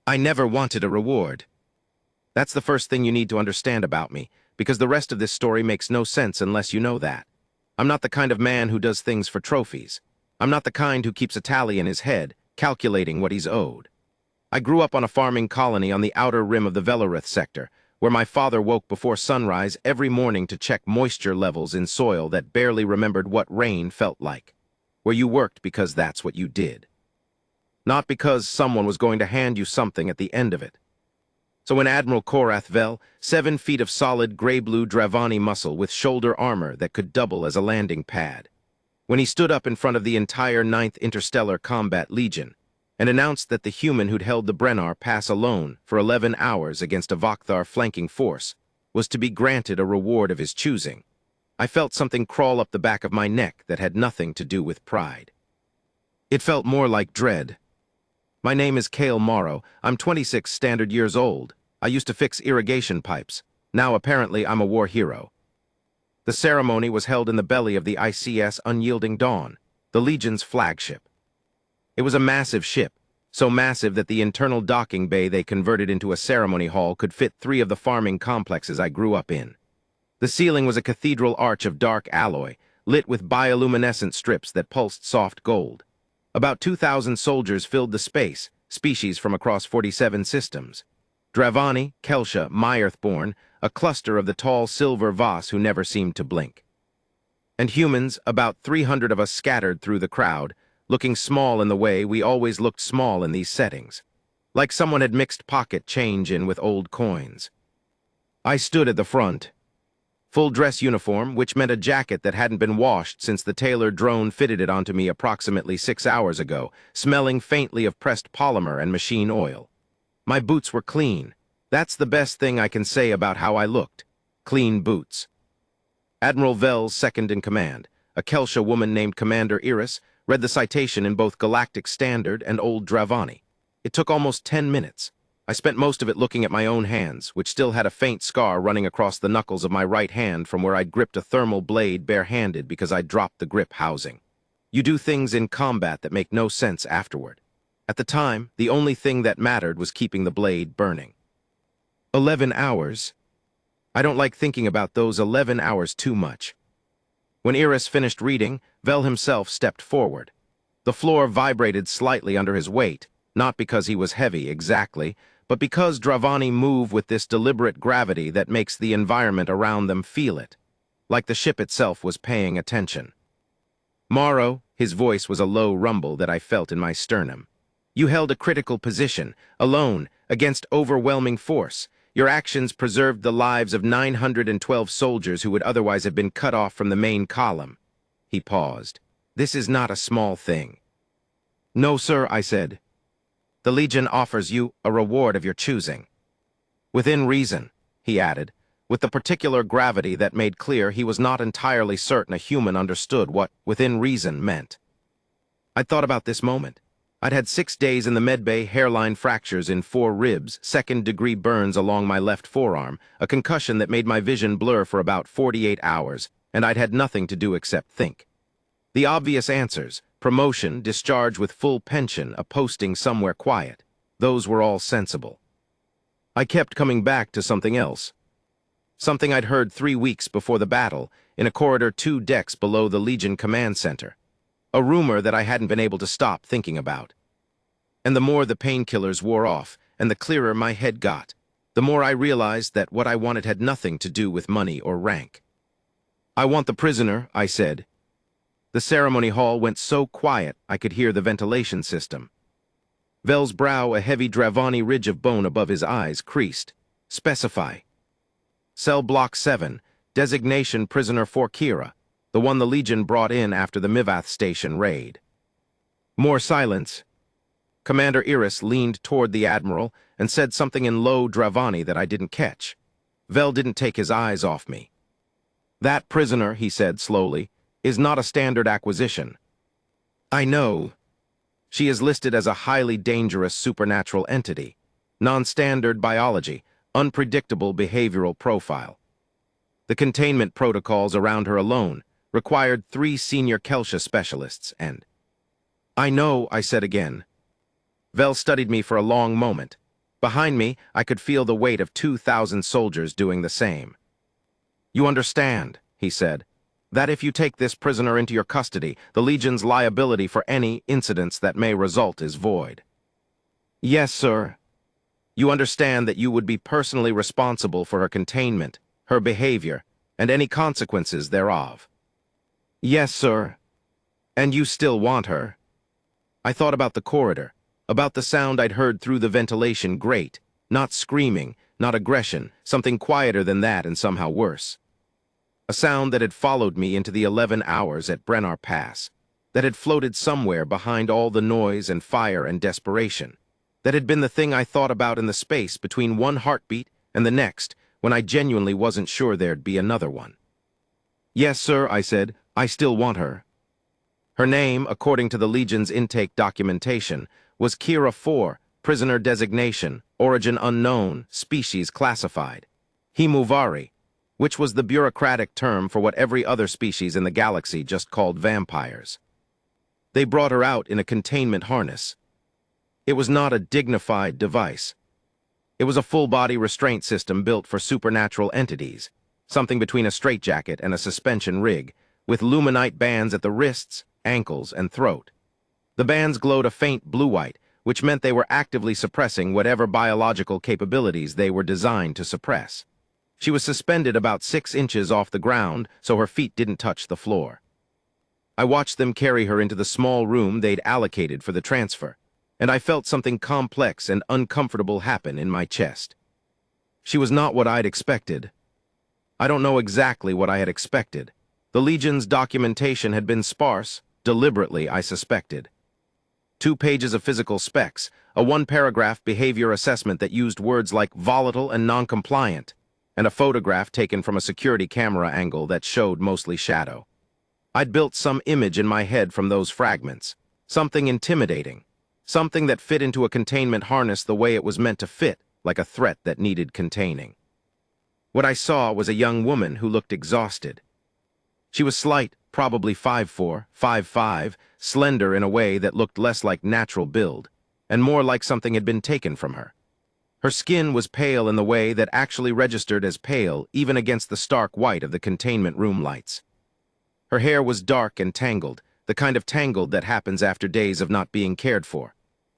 I never wanted a reward. That's the first thing you need to understand about me, because the rest of this story makes no sense unless you know that. I'm not the kind of man who does things for trophies. I'm not the kind who keeps a tally in his head, calculating what he's owed. I grew up on a farming colony on the outer rim of the Velarith sector, where my father woke before sunrise every morning to check moisture levels in soil that barely remembered what rain felt like. Where you worked because that's what you did. Not because someone was going to hand you something at the end of it. So when Admiral Korath Vel, 7 feet of solid gray-blue Dravani muscle with shoulder armor that could double as a landing pad, when he stood up in front of the entire 9th Interstellar Combat Legion and announced that the human who'd held the Brennar pass alone for 11 hours against a Vakthar flanking force was to be granted a reward of his choosing, I felt something crawl up the back of my neck that had nothing to do with pride. It felt more like dread. My name is Cale Morrow. I'm 26 standard years old. I used to fix irrigation pipes. Now apparently I'm a war hero. The ceremony was held in the belly of the ICS Unyielding Dawn, the Legion's flagship. It was a massive ship, so massive that the internal docking bay they converted into a ceremony hall could fit 3 of the farming complexes I grew up in. The ceiling was a cathedral arch of dark alloy, lit with bioluminescent strips that pulsed soft gold. About 2,000 soldiers filled the space, species from across 47 systems. Dravani, Kelsha, Myearthborn, a cluster of the tall silver Voss who never seemed to blink. And humans, about 300 of us scattered through the crowd, looking small in the way we always looked small in these settings, like someone had mixed pocket change in with old coins. I stood at the front. Full dress uniform, which meant a jacket that hadn't been washed since the tailor drone fitted it onto me approximately 6 hours ago, smelling faintly of pressed polymer and machine oil. My boots were clean. That's the best thing I can say about how I looked. Clean boots. Admiral Vel's second-in-command, a Kelsha woman named Commander Iris, read the citation in both Galactic Standard and Old Dravani. It took almost 10 minutes. I spent most of it looking at my own hands, which still had a faint scar running across the knuckles of my right hand from where I'd gripped a thermal blade bare-handed because I'd dropped the grip housing. You do things in combat that make no sense afterward. At the time, the only thing that mattered was keeping the blade burning. 11 hours. I don't like thinking about those 11 hours too much. When Iris finished reading, Vel himself stepped forward. The floor vibrated slightly under his weight, not because he was heavy exactly, but because Dravani move with this deliberate gravity that makes the environment around them feel it, like the ship itself was paying attention. Morrow, his voice was a low rumble that I felt in my sternum. You held a critical position, alone, against overwhelming force. Your actions preserved the lives of 912 soldiers who would otherwise have been cut off from the main column. He paused. This is not a small thing. No, sir, I said. The Legion offers you a reward of your choosing. Within reason, he added, with the particular gravity that made clear he was not entirely certain a human understood what within reason meant. I'd thought about this moment. I'd had 6 days in the medbay, hairline fractures in 4 ribs, second-degree burns along my left forearm, a concussion that made my vision blur for about 48 hours, and I'd had nothing to do except think. The obvious answers, promotion, discharge with full pension, a posting somewhere quiet, those were all sensible. I kept coming back to something else. Something I'd heard 3 weeks before the battle, in a corridor 2 decks below the Legion Command Center. A rumor that I hadn't been able to stop thinking about. And the more the painkillers wore off, and the clearer my head got, the more I realized that what I wanted had nothing to do with money or rank. I want the prisoner, I said. The ceremony hall went so quiet I could hear the ventilation system. Vel's brow, a heavy Dravani ridge of bone above his eyes, creased. Specify. Cell Block 7, designation prisoner for Kira, the one the Legion brought in after the Mivath Station raid. More silence. Commander Iris leaned toward the Admiral and said something in low Dravani that I didn't catch. Vel didn't take his eyes off me. That prisoner, he said slowly, is not a standard acquisition. I know. She is listed as a highly dangerous supernatural entity, non-standard biology, unpredictable behavioral profile. The containment protocols around her alone required 3 senior Kelsha specialists and... I know, I said again. Vel studied me for a long moment, Behind me, I could feel the weight of 2,000 soldiers doing the same. "You understand," he said, "that if you take this prisoner into your custody, the Legion's liability for any incidents that may result is void." "Yes, sir." "You understand that you would be personally responsible for her containment, her behavior, and any consequences thereof." "Yes, sir." "And you still want her?" I thought about the corridor, about the sound I'd heard through the ventilation grate, not screaming, not aggression, something quieter than that and somehow worse. A sound that had followed me into the 11 hours at Brennar Pass, that had floated somewhere behind all the noise and fire and desperation, that had been the thing I thought about in the space between one heartbeat and the next when I genuinely wasn't sure there'd be another one. "Yes, sir," I said, "I still want her." Her name, according to the Legion's intake documentation, was Kira 4, prisoner designation, origin unknown, species classified. Himuvari, which was the bureaucratic term for what every other species in the galaxy just called vampires. They brought her out in a containment harness. It was not a dignified device. It was a full-body restraint system built for supernatural entities, something between a straitjacket and a suspension rig, with luminite bands at the wrists, ankles, and throat. The bands glowed a faint blue-white, which meant they were actively suppressing whatever biological capabilities they were designed to suppress. She was suspended about 6 inches off the ground, so her feet didn't touch the floor. I watched them carry her into the small room they'd allocated for the transfer, and I felt something complex and uncomfortable happen in my chest. She was not what I'd expected. I don't know exactly what I had expected. The Legion's documentation had been sparse, deliberately, I suspected. 2 pages of physical specs, a 1-paragraph behavior assessment that used words like volatile and non-compliant, and a photograph taken from a security camera angle that showed mostly shadow. I'd built some image in my head from those fragments, something intimidating, something that fit into a containment harness the way it was meant to fit, like a threat that needed containing. What I saw was a young woman who looked exhausted. She was slight, probably 5'4", 5'5", slender in a way that looked less like natural build, and more like something had been taken from her. Her skin was pale in the way that actually registered as pale even against the stark white of the containment room lights. Her hair was dark and tangled, the kind of tangled that happens after days of not being cared for.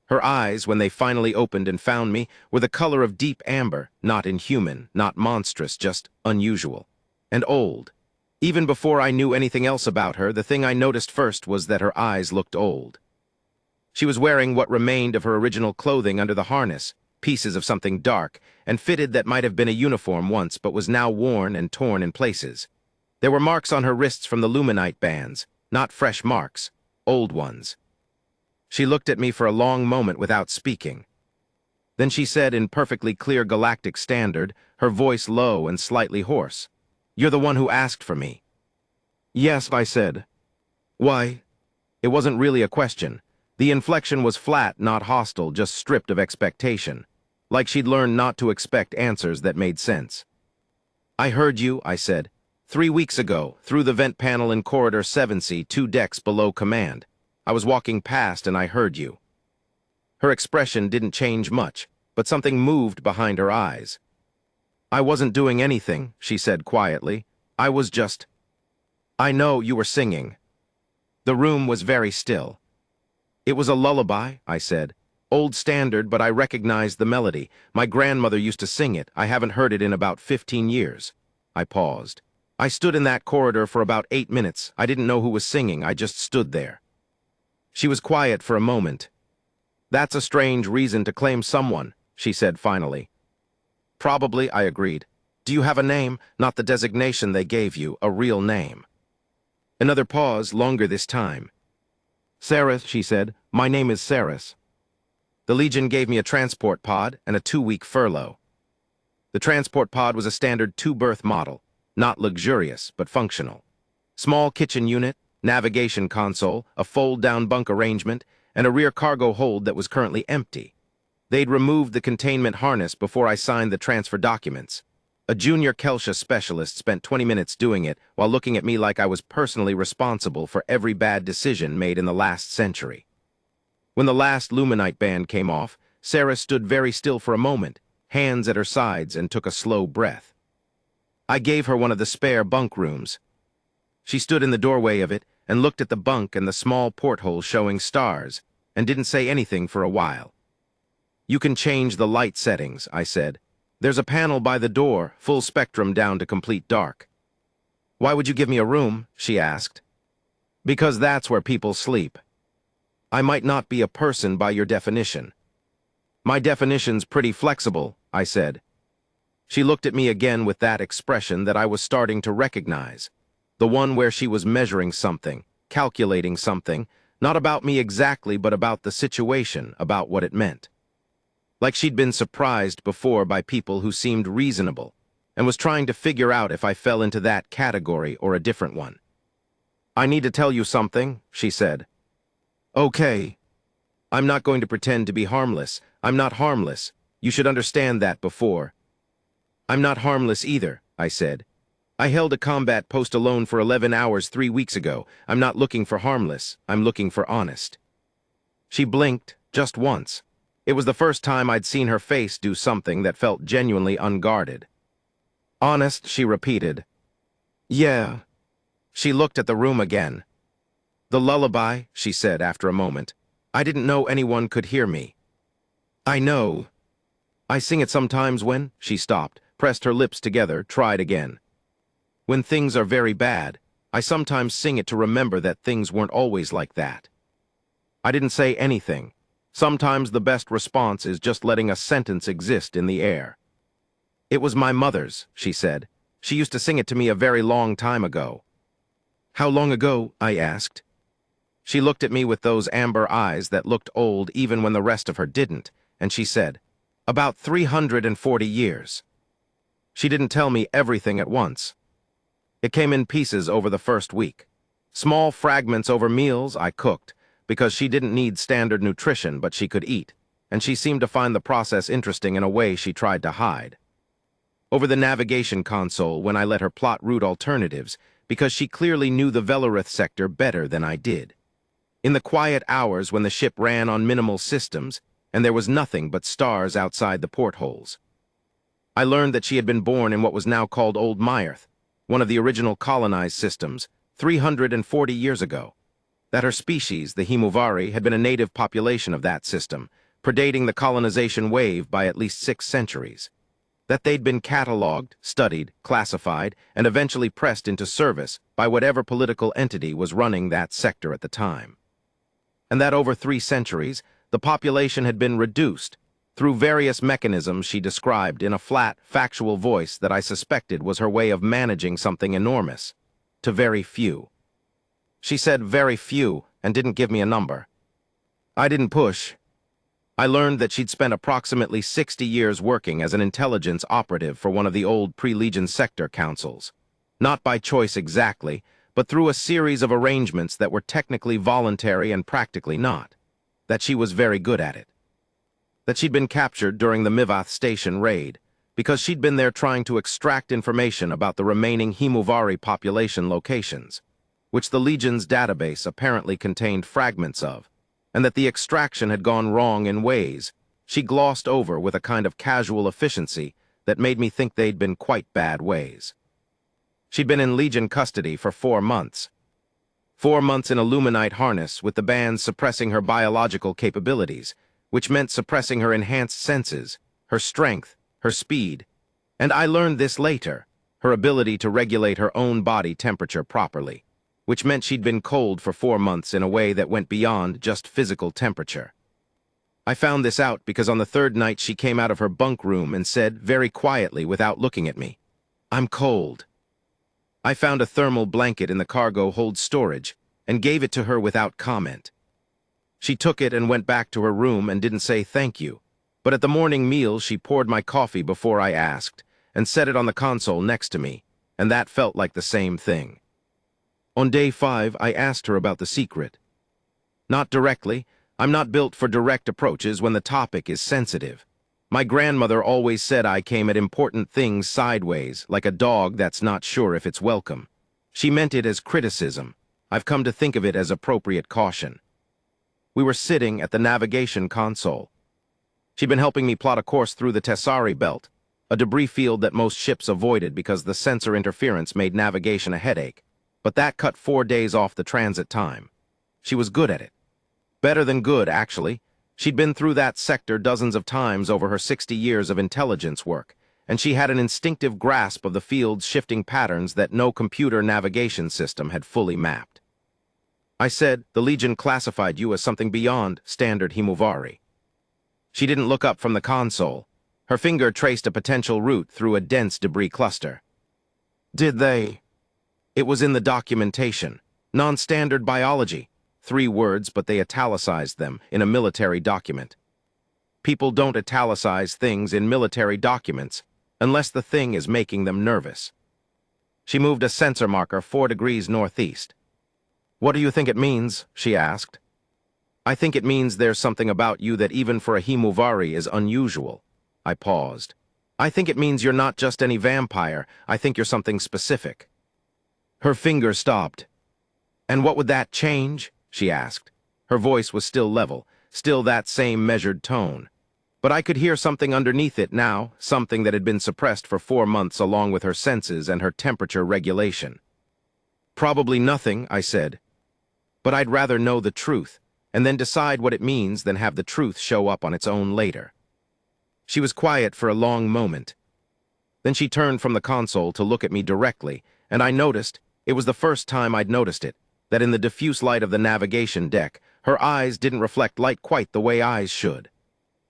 Her eyes, when they finally opened and found me, were the color of deep amber, not inhuman, not monstrous, just unusual. And old. Even before I knew anything else about her, the thing I noticed first was that her eyes looked old. She was wearing what remained of her original clothing under the harness, pieces of something dark, and fitted that might have been a uniform once but was now worn and torn in places. There were marks on her wrists from the luminite bands, not fresh marks, old ones. She looked at me for a long moment without speaking. Then she said in perfectly clear galactic standard, her voice low and slightly hoarse, "You're the one who asked for me." "Yes," I said. "Why?" It wasn't really a question. The inflection was flat, not hostile, just stripped of expectation, like she'd learned not to expect answers that made sense. "I heard you," I said, 3 weeks ago, through the vent panel in Corridor 7C, 2 decks below command. I was walking past and I heard you." Her expression didn't change much, but something moved behind her eyes. "I wasn't doing anything," she said quietly. "I was just—" "I know you were singing." The room was very still. "It was a lullaby," I said. "Old standard, but I recognized the melody. My grandmother used to sing it. I haven't heard it in about 15 years. I paused. I stood in that corridor for about 8 minutes. I didn't know who was singing. I just stood there. She was quiet for a moment. "That's a strange reason to claim someone," she said finally. "Probably," I agreed. "Do you have a name? Not the designation they gave you, a real name." Another pause, longer this time. "Saris," she said. "My name is Saris." The Legion gave me a transport pod and a 2-week furlough. The transport pod was a standard 2-berth model, not luxurious, but functional. Small kitchen unit, navigation console, a fold-down bunk arrangement, and a rear cargo hold that was currently empty. They'd removed the containment harness before I signed the transfer documents. A junior Kelsha specialist spent 20 minutes doing it while looking at me like I was personally responsible for every bad decision made in the last century. When the last luminite band came off, Sarah stood very still for a moment, hands at her sides, and took a slow breath. I gave her one of the spare bunk rooms. She stood in the doorway of it and looked at the bunk and the small porthole showing stars, and didn't say anything for a while. "You can change the light settings," I said. "There's a panel by the door, full spectrum down to complete dark." "Why would you give me a room?" she asked. "Because that's where people sleep. I might not be a person by your definition." "My definition's pretty flexible," I said. She looked at me again with that expression that I was starting to recognize, the one where she was measuring something, calculating something, not about me exactly, but about the situation, about what it meant. Like she'd been surprised before by people who seemed reasonable, and was trying to figure out if I fell into that category or a different one. "I need to tell you something," she said. "Okay. I'm not going to pretend to be harmless. I'm not harmless. You should understand that before." "I'm not harmless either," I said. "I held a combat post alone for 11 hours 3 weeks ago. I'm not looking for harmless. I'm looking for honest." She blinked, just once. It was the first time I'd seen her face do something that felt genuinely unguarded. "Honest," she repeated. "Yeah." She looked at the room again. "The lullaby," she said after a moment. "I didn't know anyone could hear me." "I know. I sing it sometimes when—" She stopped, pressed her lips together, tried again. "When things are very bad, I sometimes sing it to remember that things weren't always like that." I didn't say anything. Sometimes the best response is just letting a sentence exist in the air. "It was my mother's," she said. "She used to sing it to me a very long time ago." "How long ago?" I asked. She looked at me with those amber eyes that looked old even when the rest of her didn't, and she said, "About 340 years. She didn't tell me everything at once. It came in pieces over the first week. Small fragments over meals I cooked, because she didn't need standard nutrition, but she could eat, and she seemed to find the process interesting in a way she tried to hide. Over the navigation console when I let her plot route alternatives, because she clearly knew the Velarith sector better than I did. In the quiet hours when the ship ran on minimal systems, and there was nothing but stars outside the portholes. I learned that she had been born in what was now called Old Myrth, one of the original colonized systems, 340 years ago. That her species, the Himuvari, had been a native population of that system, predating the colonization wave by at least 6 centuries. That they'd been catalogued, studied, classified, and eventually pressed into service by whatever political entity was running that sector at the time. And that over 3 centuries, the population had been reduced, through various mechanisms she described in a flat, factual voice that I suspected was her way of managing something enormous, to very few. She said very few and didn't give me a number. I didn't push. I learned that she'd spent approximately 60 years working as an intelligence operative for one of the old pre-Legion sector councils. Not by choice exactly, but through a series of arrangements that were technically voluntary and practically not. That she was very good at it. That she'd been captured during the Mivath Station raid, because she'd been there trying to extract information about the remaining Himuvari population locations, which the Legion's database apparently contained fragments of, and that the extraction had gone wrong in ways she glossed over with a kind of casual efficiency that made me think they'd been quite bad ways. She'd been in Legion custody for 4 months. 4 months in a Luminite harness with the bands suppressing her biological capabilities, which meant suppressing her enhanced senses, her strength, her speed, and I learned this later, her ability to regulate her own body temperature properly, which meant she'd been cold for 4 months in a way that went beyond just physical temperature. I found this out because on the 3rd night she came out of her bunk room and said, very quietly without looking at me, "I'm cold." I found a thermal blanket in the cargo hold storage and gave it to her without comment. She took it and went back to her room and didn't say thank you, but at the morning meal she poured my coffee before I asked and set it on the console next to me, and that felt like the same thing. On day 5, I asked her about the secret. Not directly. I'm not built for direct approaches when the topic is sensitive. My grandmother always said I came at important things sideways, like a dog that's not sure if it's welcome. She meant it as criticism. I've come to think of it as appropriate caution. We were sitting at the navigation console. She'd been helping me plot a course through the Tessari Belt, a debris field that most ships avoided because the sensor interference made navigation a headache, but that cut 4 days off the transit time. She was good at it. Better than good, actually. She'd been through that sector dozens of times over her 60 years of intelligence work, and she had an instinctive grasp of the field's shifting patterns that no computer navigation system had fully mapped. I said, the Legion classified you as something beyond standard Himuvari. She didn't look up from the console. Her finger traced a potential route through a dense debris cluster. Did they? It was in the documentation. Non-standard biology. 3 words, but they italicized them in a military document. People don't italicize things in military documents unless the thing is making them nervous. She moved a sensor marker 4 degrees northeast. What do you think it means? She asked. I think it means there's something about you that even for a Himuvari is unusual. I paused. I think it means you're not just any vampire. I think you're something specific. Her finger stopped. And what would that change? She asked. Her voice was still level, still that same measured tone. But I could hear something underneath it now, something that had been suppressed for 4 months along with her senses and her temperature regulation. Probably nothing, I said. But I'd rather know the truth, and then decide what it means than have the truth show up on its own later. She was quiet for a long moment. Then she turned from the console to look at me directly, and I noticed, it was the first time I'd noticed it, that in the diffuse light of the navigation deck, her eyes didn't reflect light quite the way eyes should.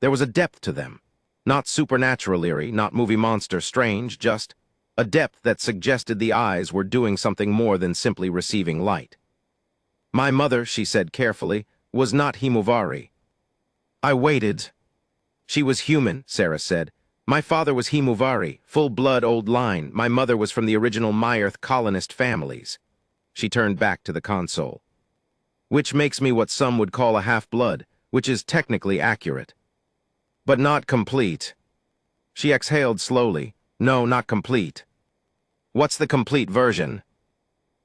There was a depth to them. Not supernatural eerie, not movie monster strange, just a depth that suggested the eyes were doing something more than simply receiving light. My mother, she said carefully, was not Himuvari. I waited. She was human, Sarah said. My father was Himuvari, full-blood old line. My mother was from the original Myerth colonist families. She turned back to the console. Which makes me what some would call a half-blood, which is technically accurate. But not complete. She exhaled slowly. No, not complete. What's the complete version?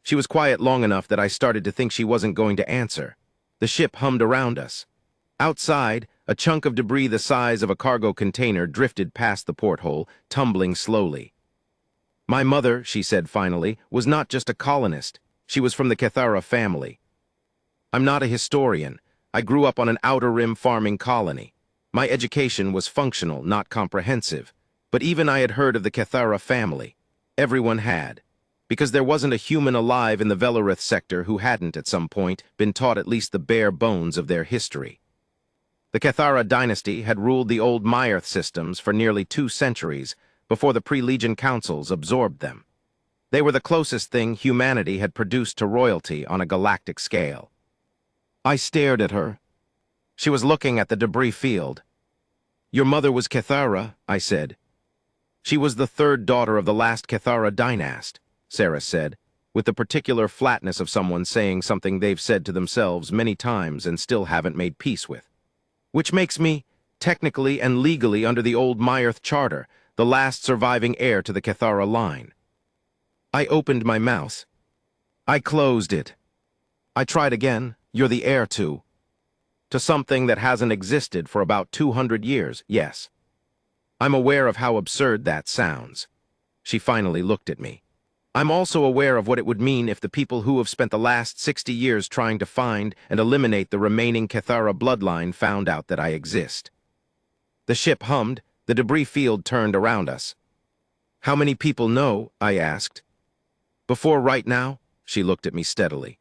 She was quiet long enough that I started to think she wasn't going to answer. The ship hummed around us. Outside, a chunk of debris the size of a cargo container drifted past the porthole, tumbling slowly. My mother, she said finally, was not just a colonist. She was from the Cathara family. I'm not a historian. I grew up on an outer rim farming colony. My education was functional, not comprehensive. But even I had heard of the Cathara family. Everyone had. Because there wasn't a human alive in the Velarith sector who hadn't, at some point, been taught at least the bare bones of their history. The Cathara dynasty had ruled the old Myerth systems for nearly 2 centuries before the pre-Legion councils absorbed them. They were the closest thing humanity had produced to royalty on a galactic scale. I stared at her. She was looking at the debris field. Your mother was Cathara, I said. She was the 3rd daughter of the last Cathara dynast, Sarah said, with the particular flatness of someone saying something they've said to themselves many times and still haven't made peace with. Which makes me, technically and legally under the old Myerth charter, the last surviving heir to the Cathara line. I opened my mouth. I closed it. I tried again. You're the heir to something that hasn't existed for about 200 years, yes. I'm aware of how absurd that sounds. She finally looked at me. I'm also aware of what it would mean if the people who have spent the last 60 years trying to find and eliminate the remaining Cathara bloodline found out that I exist. The ship hummed, the debris field turned around us. How many people know? I asked. Before right now? She looked at me steadily.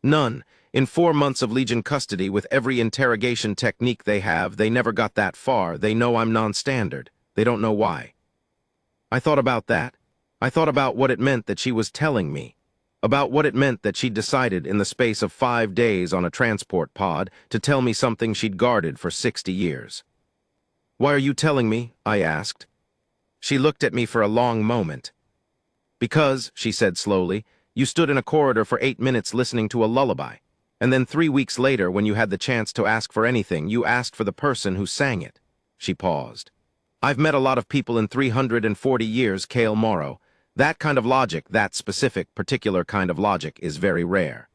None. In 4 months of Legion custody with every interrogation technique they have, they never got that far. They know I'm non-standard. They don't know why. I thought about that. I thought about what it meant that she was telling me. About what it meant that she'd decided in the space of 5 days on a transport pod to tell me something she'd guarded for 60 years. Why are you telling me? I asked. She looked at me for a long moment. Because, she said slowly, you stood in a corridor for 8 minutes listening to a lullaby. And then 3 weeks later, when you had the chance to ask for anything, you asked for the person who sang it. She paused. I've met a lot of people in 340 years, Kale Morrow. That kind of logic, that specific, particular kind of logic, is very rare.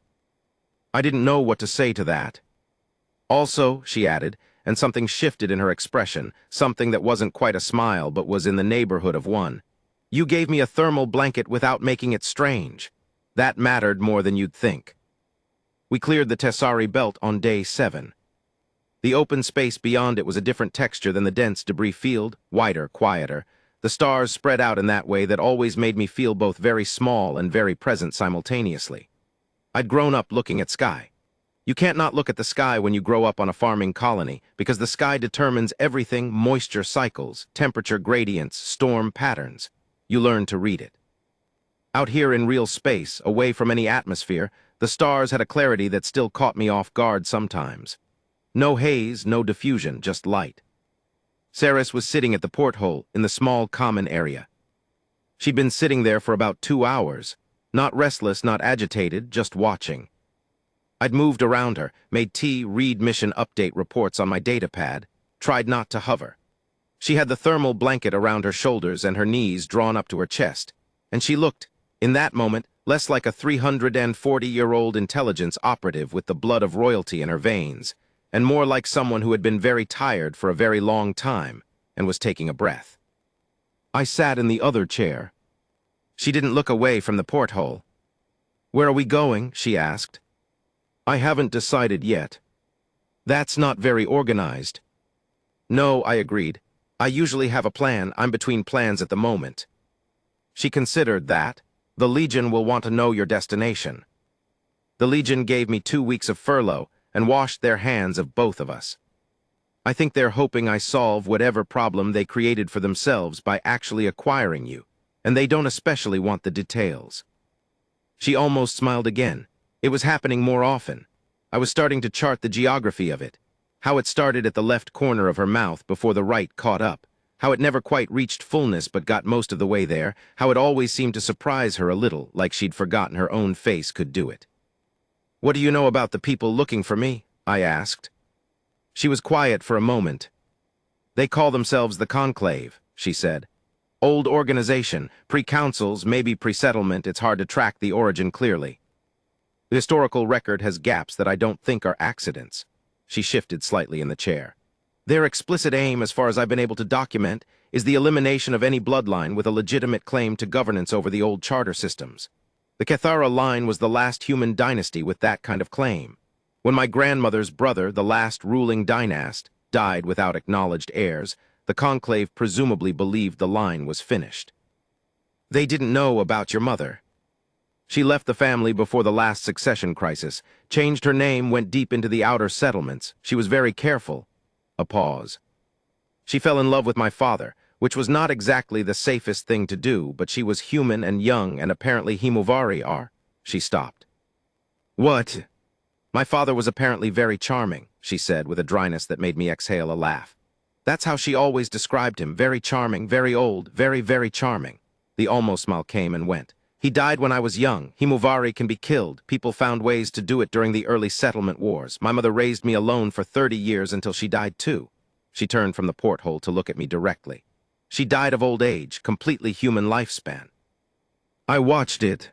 I didn't know what to say to that. Also, she added, and something shifted in her expression, something that wasn't quite a smile but was in the neighborhood of one. You gave me a thermal blanket without making it strange. That mattered more than you'd think. We cleared the Tessari belt on day 7. The open space beyond it was a different texture than the dense debris field, wider, quieter. The stars spread out in that way that always made me feel both very small and very present simultaneously. I'd grown up looking at sky. You can't not look at the sky when you grow up on a farming colony, because the sky determines everything: moisture cycles, temperature gradients, storm patterns. You learn to read it. Out here in real space, away from any atmosphere, the stars had a clarity that still caught me off guard sometimes. No haze, no diffusion, just light. Saris was sitting at the porthole in the small common area. She'd been sitting there for about 2 hours, not restless, not agitated, just watching. I'd moved around her, made T read mission update reports on my datapad, tried not to hover. She had the thermal blanket around her shoulders and her knees drawn up to her chest, and she looked, in that moment, less like a 340-year-old intelligence operative with the blood of royalty in her veins, and more like someone who had been very tired for a very long time and was taking a breath. I sat in the other chair. She didn't look away from the porthole. "Where are we going?" she asked. "I haven't decided yet." "That's not very organized." "No," I agreed. "I usually have a plan. I'm between plans at the moment." She considered that. "The Legion will want to know your destination." The Legion gave me 2 weeks of furlough and washed their hands of both of us. I think they're hoping I solve whatever problem they created for themselves by actually acquiring you, and they don't especially want the details. She almost smiled again. It was happening more often. I was starting to chart the geography of it, how it started at the left corner of her mouth before the right caught up, how it never quite reached fullness but got most of the way there, how it always seemed to surprise her a little, like she'd forgotten her own face could do it. "What do you know about the people looking for me?" I asked. She was quiet for a moment. "They call themselves the Conclave," she said. "Old organization, pre-councils, maybe pre-settlement. It's hard to track the origin clearly. The historical record has gaps that I don't think are accidents." She shifted slightly in the chair. "Their explicit aim, as far as I've been able to document, is the elimination of any bloodline with a legitimate claim to governance over the old charter systems. The Cathara line was the last human dynasty with that kind of claim. When my grandmother's brother, the last ruling dynast, died without acknowledged heirs, the Conclave presumably believed the line was finished. They didn't know about your mother. She left the family before the last succession crisis, changed her name, went deep into the outer settlements. She was very careful." A pause. "She fell in love with my father, which was not exactly the safest thing to do, but she was human and young, and apparently Himovari are." She stopped. "What?" "My father was apparently very charming," she said with a dryness that made me exhale a laugh. "That's how she always described him, very charming, very old, very, very charming." The almost smile came and went. "He died when I was young. Himovari can be killed. People found ways to do it during the early settlement wars. My mother raised me alone for 30 years until she died too." She turned from the porthole to look at me directly. "She died of old age, completely human lifespan." I watched it.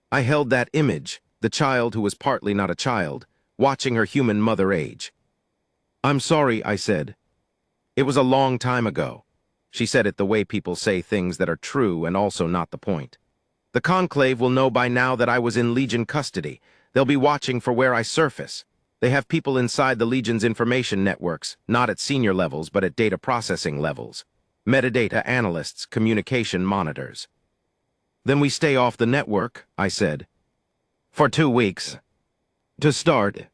I held that image, the child who was partly not a child, watching her human mother age. "I'm sorry," I said. "It was a long time ago." She said it the way people say things that are true and also not the point. "The Conclave will know by now that I was in Legion custody. They'll be watching for where I surface. They have people inside the Legion's information networks, not at senior levels, but at data processing levels. Metadata analysts, communication monitors." "Then we stay off the network," I said. "For 2 weeks. To start."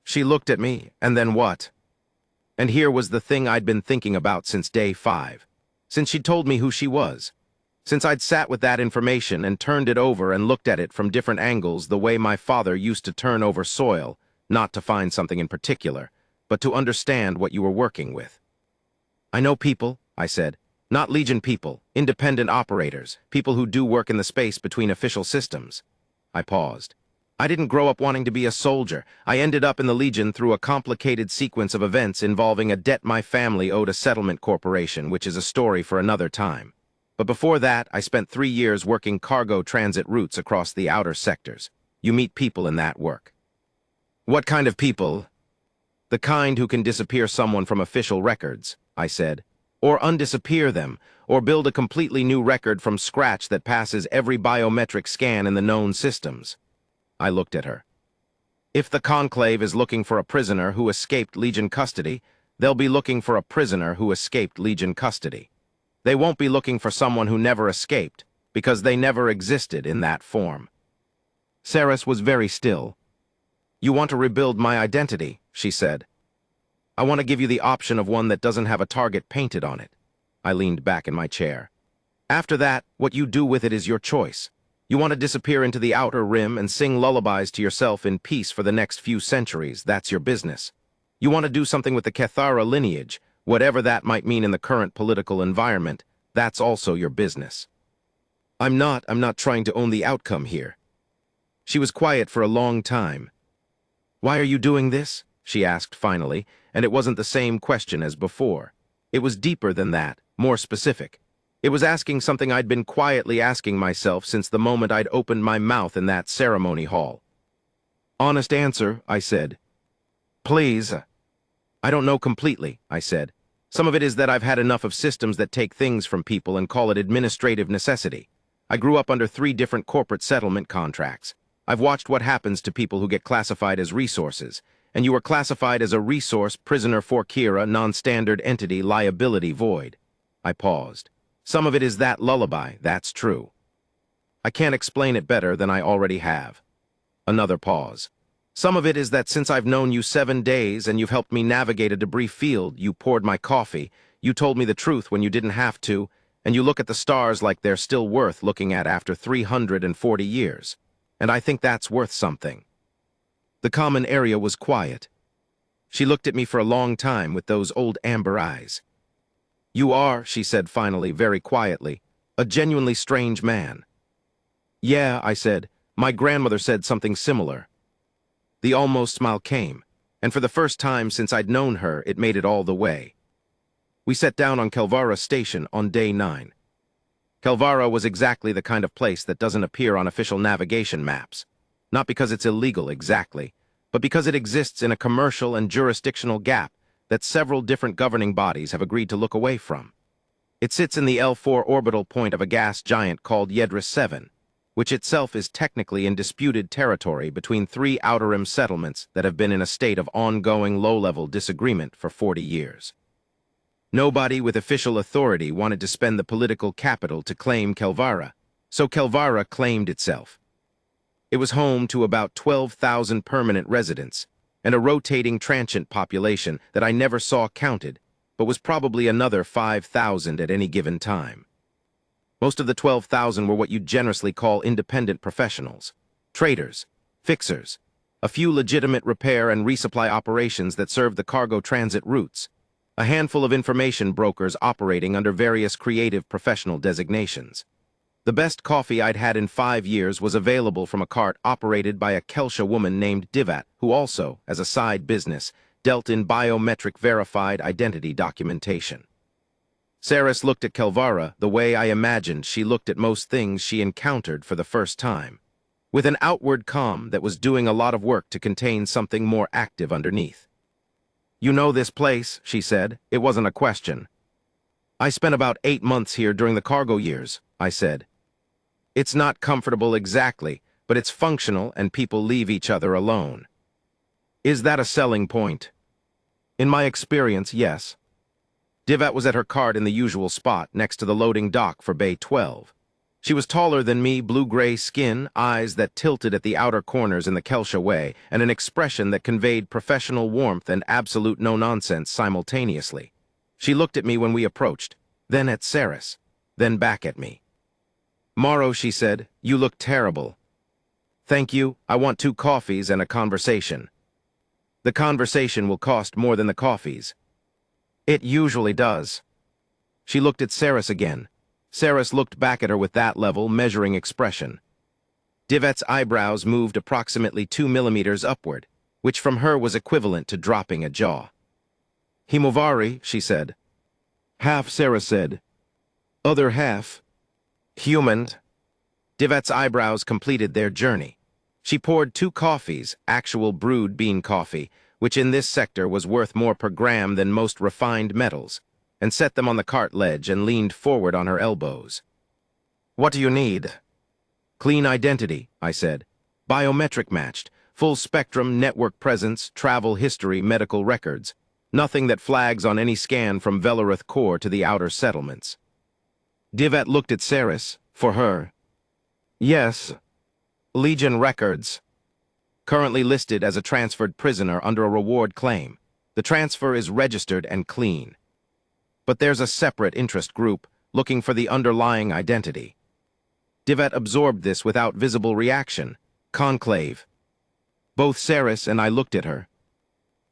She looked at me, and then what? And here was the thing I'd been thinking about since day 5. Since she'd told me who she was. Since I'd sat with that information and turned it over and looked at it from different angles the way my father used to turn over soil, not to find something in particular, but to understand what you were working with. "I know people," I said. "Not Legion people, independent operators, people who do work in the space between official systems." I paused. "I didn't grow up wanting to be a soldier. I ended up in the Legion through a complicated sequence of events involving a debt my family owed a settlement corporation, which is a story for another time. But before that, I spent 3 years working cargo transit routes across the outer sectors. You meet people in that work." "What kind of people?" The kind who can disappear someone from official records, I said. Or undisappear them, or build a completely new record from scratch that passes every biometric scan in the known systems. I looked at her. If the Conclave is looking for a prisoner who escaped Legion custody, they'll be looking for a prisoner who escaped Legion custody. They won't be looking for someone who never escaped, because they never existed in that form. Saris was very still. You want to rebuild my identity, she said. I want to give you the option of one that doesn't have a target painted on it. I leaned back in my chair. After that, what you do with it is your choice. You want to disappear into the outer rim and sing lullabies to yourself in peace for the next few centuries, that's your business. You want to do something with the Cathara lineage, whatever that might mean in the current political environment, that's also your business. I'm not trying to own the outcome here. She was quiet for a long time. Why are you doing this? She asked finally, and it wasn't the same question as before. It was deeper than that, more specific. It was asking something I'd been quietly asking myself since the moment I'd opened my mouth in that ceremony hall. Honest answer, I said. Please. I don't know completely, I said. Some of it is that I've had enough of systems that take things from people and call it administrative necessity. I grew up under 3 different corporate settlement contracts. I've watched what happens to people who get classified as resources, and you were classified as a resource, prisoner for Kira, non-standard entity, liability void. I paused. Some of it is that lullaby, that's true. I can't explain it better than I already have. Another pause. Some of it is that since I've known you 7 days and you've helped me navigate a debris field, you poured my coffee, you told me the truth when you didn't have to, and you look at the stars like they're still worth looking at after 340 years. And I think that's worth something. The common area was quiet. She looked at me for a long time with those old amber eyes. You are, she said finally, very quietly, a genuinely strange man. Yeah, I said, my grandmother said something similar. The almost smile came, and for the first time since I'd known her, it made it all the way. We sat down on Kelvara Station on day 9. Kelvara was exactly the kind of place that doesn't appear on official navigation maps. Not because it's illegal exactly, but because it exists in a commercial and jurisdictional gap that several different governing bodies have agreed to look away from. It sits in the L4 orbital point of a gas giant called Yedris 7, which itself is technically in disputed territory between 3 outer rim settlements that have been in a state of ongoing low-level disagreement for 40 years. Nobody with official authority wanted to spend the political capital to claim Kelvara, so Kelvara claimed itself. It was home to about 12,000 permanent residents and a rotating transient population that I never saw counted, but was probably another 5,000 at any given time. Most of the 12,000 were what you'd generously call independent professionals, traders, fixers, a few legitimate repair and resupply operations that served the cargo transit routes, a handful of information brokers operating under various creative professional designations. The best coffee I'd had in 5 years was available from a cart operated by a Kelsha woman named Divat, who also, as a side business, dealt in biometric verified identity documentation. Saris looked at Kelvara the way I imagined she looked at most things she encountered for the first time, with an outward calm that was doing a lot of work to contain something more active underneath. You know this place, she said. It wasn't a question. I spent about 8 months here during the cargo years, I said. It's not comfortable exactly, but it's functional and people leave each other alone. Is that a selling point? In my experience, yes. Divat was at her cart in the usual spot, next to the loading dock for Bay 12. She was taller than me, blue-gray skin, eyes that tilted at the outer corners in the Kelsha way, and an expression that conveyed professional warmth and absolute no-nonsense simultaneously. She looked at me when we approached, then at Saris, then back at me. Morrow, she said, you look terrible. Thank you, I want 2 coffees and a conversation. The conversation will cost more than the coffees. It usually does. She looked at Saris again. Saris looked back at her with that level, measuring expression. Divet's eyebrows moved approximately 2 millimeters upward, which from her was equivalent to dropping a jaw. Himovari, she said. Half, Saris said. Other half. Human. Divet's eyebrows completed their journey. She poured 2 coffees, actual brewed bean coffee, which in this sector was worth more per gram than most refined metals, and set them on the cart ledge and leaned forward on her elbows. "What do you need?" "Clean identity," I said. "Biometric matched, full spectrum, network presence, travel history, medical records. Nothing that flags on any scan from Velareth core to the outer settlements." Divet looked at Saris. "For her?" "Yes. Legion records. Currently listed as a transferred prisoner under a reward claim. The transfer is registered and clean. But there's a separate interest group looking for the underlying identity." Divet absorbed this without visible reaction. "Conclave." Both Saris and I looked at her.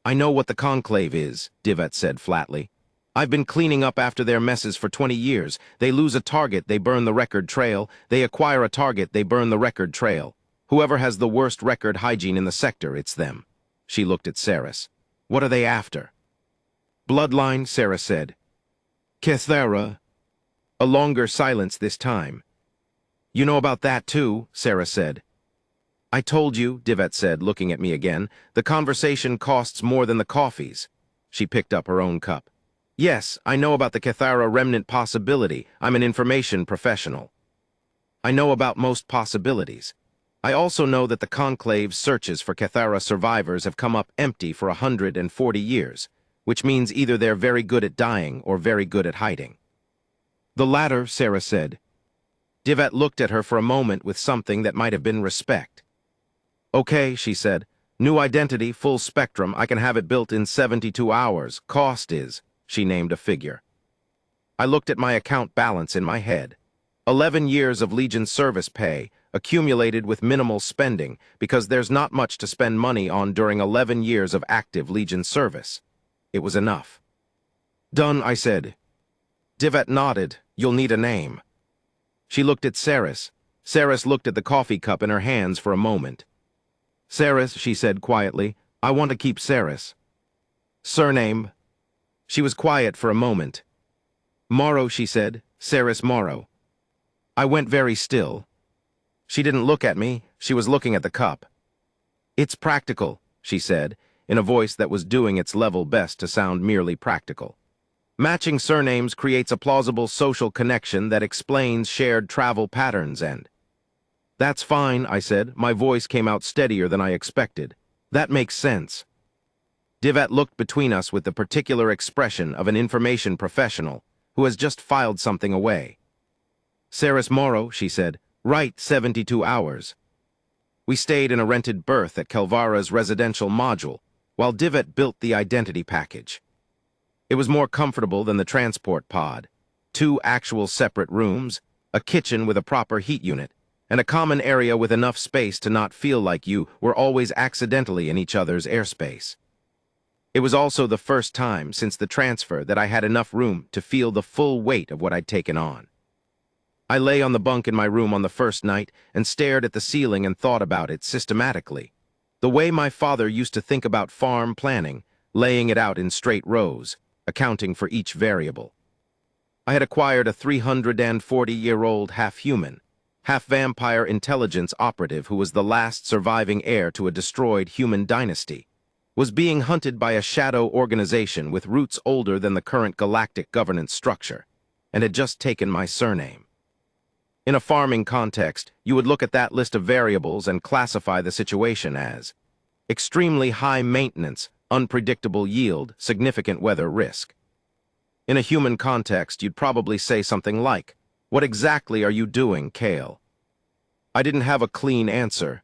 "I know what the Conclave is," Divet said flatly. "I've been cleaning up after their messes for 20 years. They lose a target, they burn the record trail. They acquire a target, they burn the record trail. Whoever has the worst record hygiene in the sector, it's them." She looked at Saris. "What are they after?" "Bloodline," Saris said. "Kethera." A longer silence this time. "You know about that too," Saris said. "I told you," Divet said, looking at me again, "the conversation costs more than the coffees." She picked up her own cup. "Yes, I know about the Kethara remnant possibility. I'm an information professional. I know about most possibilities. I also know that the Conclave's searches for Kethara survivors have come up empty for 140 years, which means either they're very good at dying or very good at hiding." "The latter," Sarah said. Divet looked at her for a moment with something that might have been respect. "Okay," she said. "New identity, full spectrum. I can have it built in 72 hours. Cost is," she named a figure. I looked at my account balance in my head. 11 years of Legion service pay, accumulated with minimal spending, because there's not much to spend money on during 11 years of active Legion service. It was enough. "Done," I said. Divet nodded. "You'll need a name." She looked at Saris. Saris looked at the coffee cup in her hands for a moment. "Saris," she said quietly, "I want to keep Saris." "Surname?" She was quiet for a moment. "Morrow," she said. "Saris Morrow." I went very still. She didn't look at me. She was looking at the cup. "It's practical," she said, in a voice that was doing its level best to sound merely practical. "Matching surnames creates a plausible social connection that explains shared travel patterns and—" "That's fine," I said. My voice came out steadier than I expected. "That makes sense." Divet looked between us with the particular expression of an information professional who has just filed something away. "Saris Morrow," she said. "Right, 72 hours." We stayed in a rented berth at Kelvara's residential module, while Divet built the identity package. It was more comfortable than the transport pod. 2 actual separate rooms, a kitchen with a proper heat unit, and a common area with enough space to not feel like you were always accidentally in each other's airspace. It was also the first time since the transfer that I had enough room to feel the full weight of what I'd taken on. I lay on the bunk in my room on the first night and stared at the ceiling and thought about it systematically. The way my father used to think about farm planning, laying it out in straight rows, accounting for each variable. I had acquired a 340-year-old half-human, half-vampire intelligence operative who was the last surviving heir to a destroyed human dynasty, was being hunted by a shadow organization with roots older than the current galactic governance structure, and had just taken my surname. In a farming context, you would look at that list of variables and classify the situation as extremely high maintenance, unpredictable yield, significant weather risk. In a human context, you'd probably say something like, "What exactly are you doing, Kale?" I didn't have a clean answer.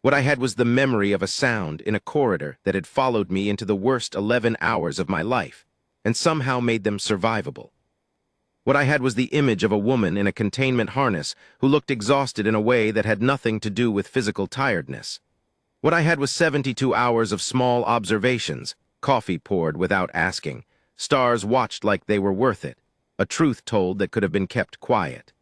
What I had was the memory of a sound in a corridor that had followed me into the worst 11 hours of my life, and somehow made them survivable. What I had was the image of a woman in a containment harness who looked exhausted in a way that had nothing to do with physical tiredness. What I had was 72 hours of small observations, coffee poured without asking, stars watched like they were worth it, a truth told that could have been kept quiet.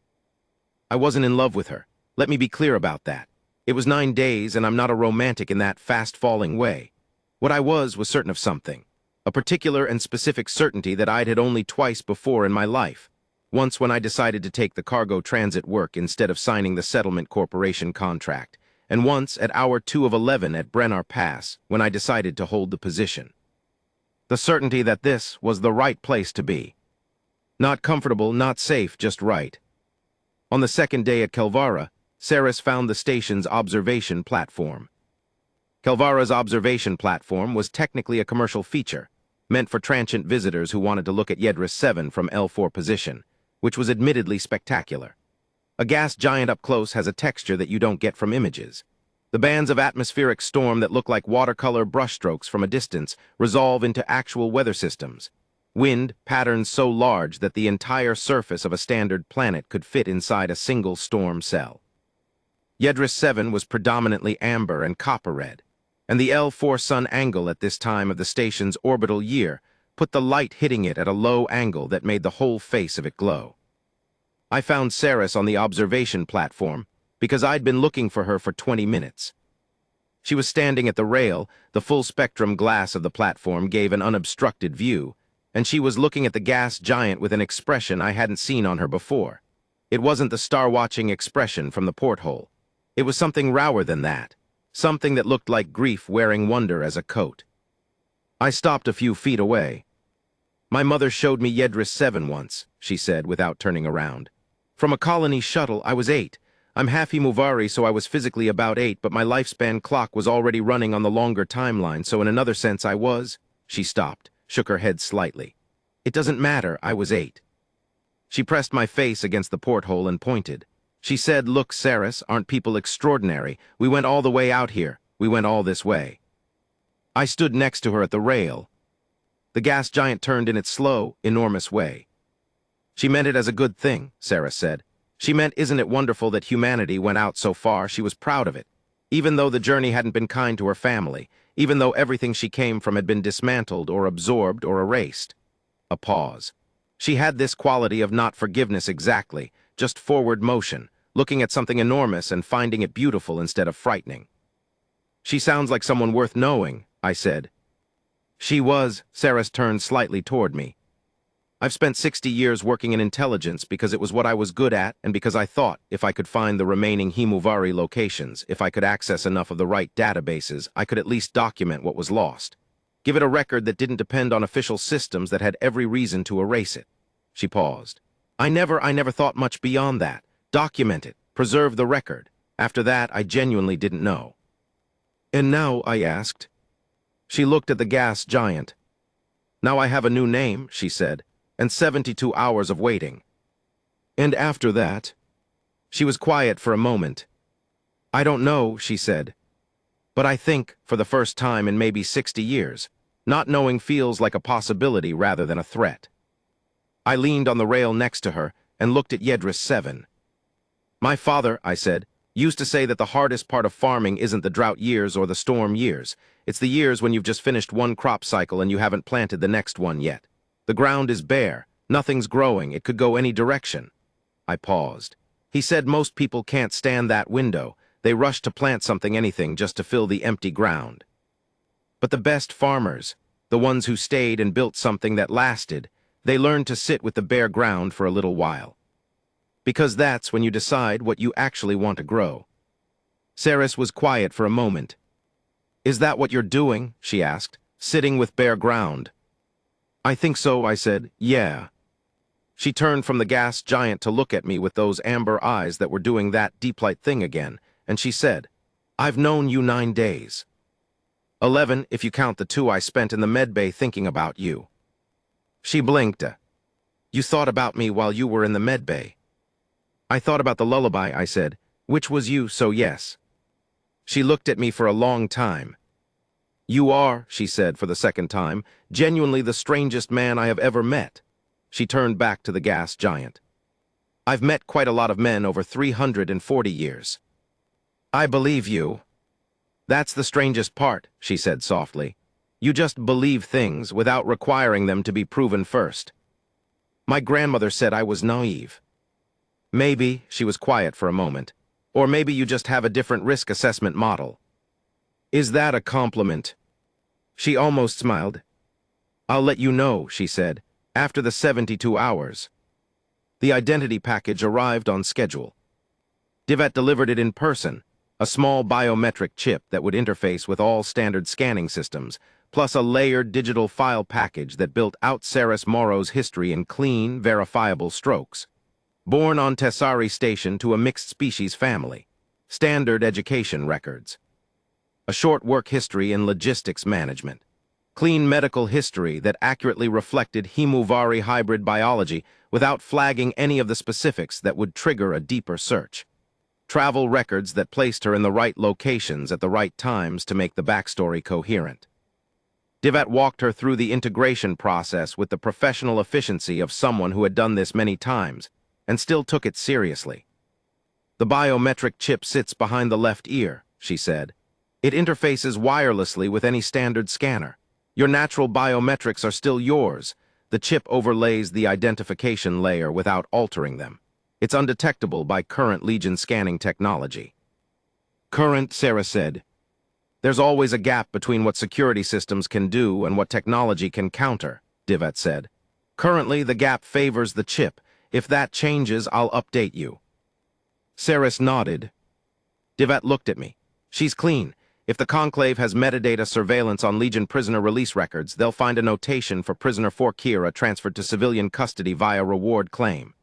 I wasn't in love with her. Let me be clear about that. It was 9 days, and I'm not a romantic in that fast-falling way. What I was certain of something, a particular and specific certainty that I'd had only twice before in my life. Once when I decided to take the cargo transit work instead of signing the settlement corporation contract, and once at hour 2 of 11 at Brenner Pass when I decided to hold the position. The certainty that this was the right place to be. Not comfortable, not safe, just right. On the second day at Kelvara, Saris found the station's observation platform. Kelvara's observation platform was technically a commercial feature, meant for transient visitors who wanted to look at Yedris 7 from L4 position, which was admittedly spectacular. A gas giant up close has a texture that you don't get from images. The bands of atmospheric storm that look like watercolor brushstrokes from a distance resolve into actual weather systems. Wind patterns so large that the entire surface of a standard planet could fit inside a single storm cell. Yedris 7 was predominantly amber and copper red, and the L4 sun angle at this time of the station's orbital year put the light hitting it at a low angle that made the whole face of it glow. I found Saris on the observation platform because I'd been looking for her for 20 minutes. She was standing at the rail, the full-spectrum glass of the platform gave an unobstructed view, and she was looking at the gas giant with an expression I hadn't seen on her before. It wasn't the star-watching expression from the porthole. It was something rawer than that, something that looked like grief wearing wonder as a coat. I stopped a few feet away. "My mother showed me Yedris 7 once," she said without turning around. "From a colony shuttle, I was 8. I'm half Himuvari, so I was physically about 8, but my lifespan clock was already running on the longer timeline, so in another sense I was..." She stopped, shook her head slightly. "It doesn't matter, I was 8. She pressed my face against the porthole and pointed. She said, "Look, Saris, aren't people extraordinary? We went all the way out here. We went all this way." I stood next to her at the rail. The gas giant turned in its slow, enormous way. "She meant it as a good thing," Saris said. "She meant, isn't it wonderful that humanity went out so far? She was proud of it. Even though the journey hadn't been kind to her family, even though everything she came from had been dismantled or absorbed or erased." A pause. She had this quality of not forgiveness exactly, just forward motion, looking at something enormous and finding it beautiful instead of frightening. "She sounds like someone worth knowing," I said. "She was." Saris turned slightly toward me. "I've spent 60 years working in intelligence because it was what I was good at and because I thought if I could find the remaining Himuvari locations, if I could access enough of the right databases, I could at least document what was lost. Give it a record that didn't depend on official systems that had every reason to erase it." She paused. I never thought much beyond that. Document it, preserve the record. After that, I genuinely didn't know." "And now," I asked. She looked at the gas giant. "Now I have a new name," she said, "and 72 hours of waiting." "And after that?" She was quiet for a moment. "I don't know," she said. "But I think, for the first time in maybe 60 years, not knowing feels like a possibility rather than a threat." I leaned on the rail next to her and looked at Yedris 7. "My father," I said, "used to say that the hardest part of farming isn't the drought years or the storm years. It's the years when you've just finished one crop cycle and you haven't planted the next one yet. The ground is bare, nothing's growing, it could go any direction." I paused. He said most people can't stand that window. They rush to plant something, anything, just to fill the empty ground. But the best farmers, the ones who stayed and built something that lasted, they learned to sit with the bare ground for a little while. Because that's when you decide what you actually want to grow. Saris was quiet for a moment. "Is that what you're doing?" she asked, "sitting with bare ground?" "I think so," I said. "Yeah." She turned from the gas giant to look at me with those amber eyes that were doing that deep-light thing again, and she said, "I've known you 9 days. 11 if you count the 2 I spent in the medbay thinking about you." She blinked. "You thought about me while you were in the medbay?" "I thought about the lullaby," I said, "which was you, so yes." She looked at me for a long time. "You are," she said for the second time, "genuinely the strangest man I have ever met." She turned back to the gas giant. "I've met quite a lot of men over 340 years." "I believe you." "That's the strangest part," she said softly. "You just believe things without requiring them to be proven first. My grandmother said I was naive." "Maybe," she was quiet for a moment, "or maybe you just have a different risk assessment model." "Is that a compliment?" She almost smiled. "I'll let you know," she said, "after the 72 hours. The identity package arrived on schedule. Divat delivered it in person. A small biometric chip that would interface with all standard scanning systems, plus a layered digital file package that built out Ceres Moro's history in clean, verifiable strokes. Born on Tessari Station to a mixed-species family. Standard education records. A short work history in logistics management. Clean medical history that accurately reflected Hemuvari hybrid biology without flagging any of the specifics that would trigger a deeper search. Travel records that placed her in the right locations at the right times to make the backstory coherent. Divat walked her through the integration process with the professional efficiency of someone who had done this many times and still took it seriously. The biometric chip sits behind the left ear, she said. It interfaces wirelessly with any standard scanner. Your natural biometrics are still yours. The chip overlays the identification layer without altering them. It's undetectable by current Legion scanning technology. Current, Sarah said. There's always a gap between what security systems can do and what technology can counter, Divat said. Currently, the gap favors the chip. If that changes, I'll update you. Saris nodded. Divat looked at me. She's clean. If the Conclave has metadata surveillance on Legion prisoner release records, they'll find a notation for prisoner 4 Kira transferred to civilian custody via reward claim.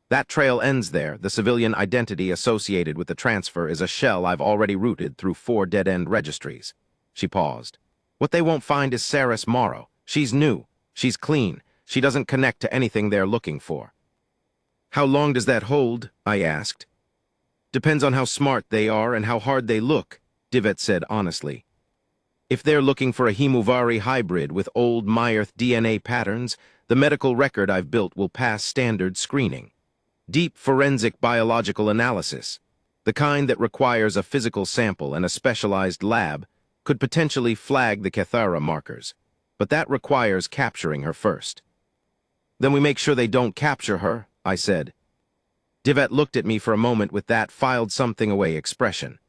That trail ends there. The civilian identity associated with the transfer is a shell I've already routed through 4 dead-end registries. She paused. What they won't find is Ceres Morrow. She's new. She's clean. She doesn't connect to anything they're looking for. How long does that hold? I asked. Depends on how smart they are and how hard they look, Divet said honestly. If they're looking for a Hemuvari hybrid with old Myerth DNA patterns, the medical record I've built will pass standard screening. Deep forensic biological analysis, the kind that requires a physical sample and a specialized lab, could potentially flag the Cathara markers, but that requires capturing her first. Then we make sure they don't capture her, I said. Divet looked at me for a moment with that filed-something-away expression.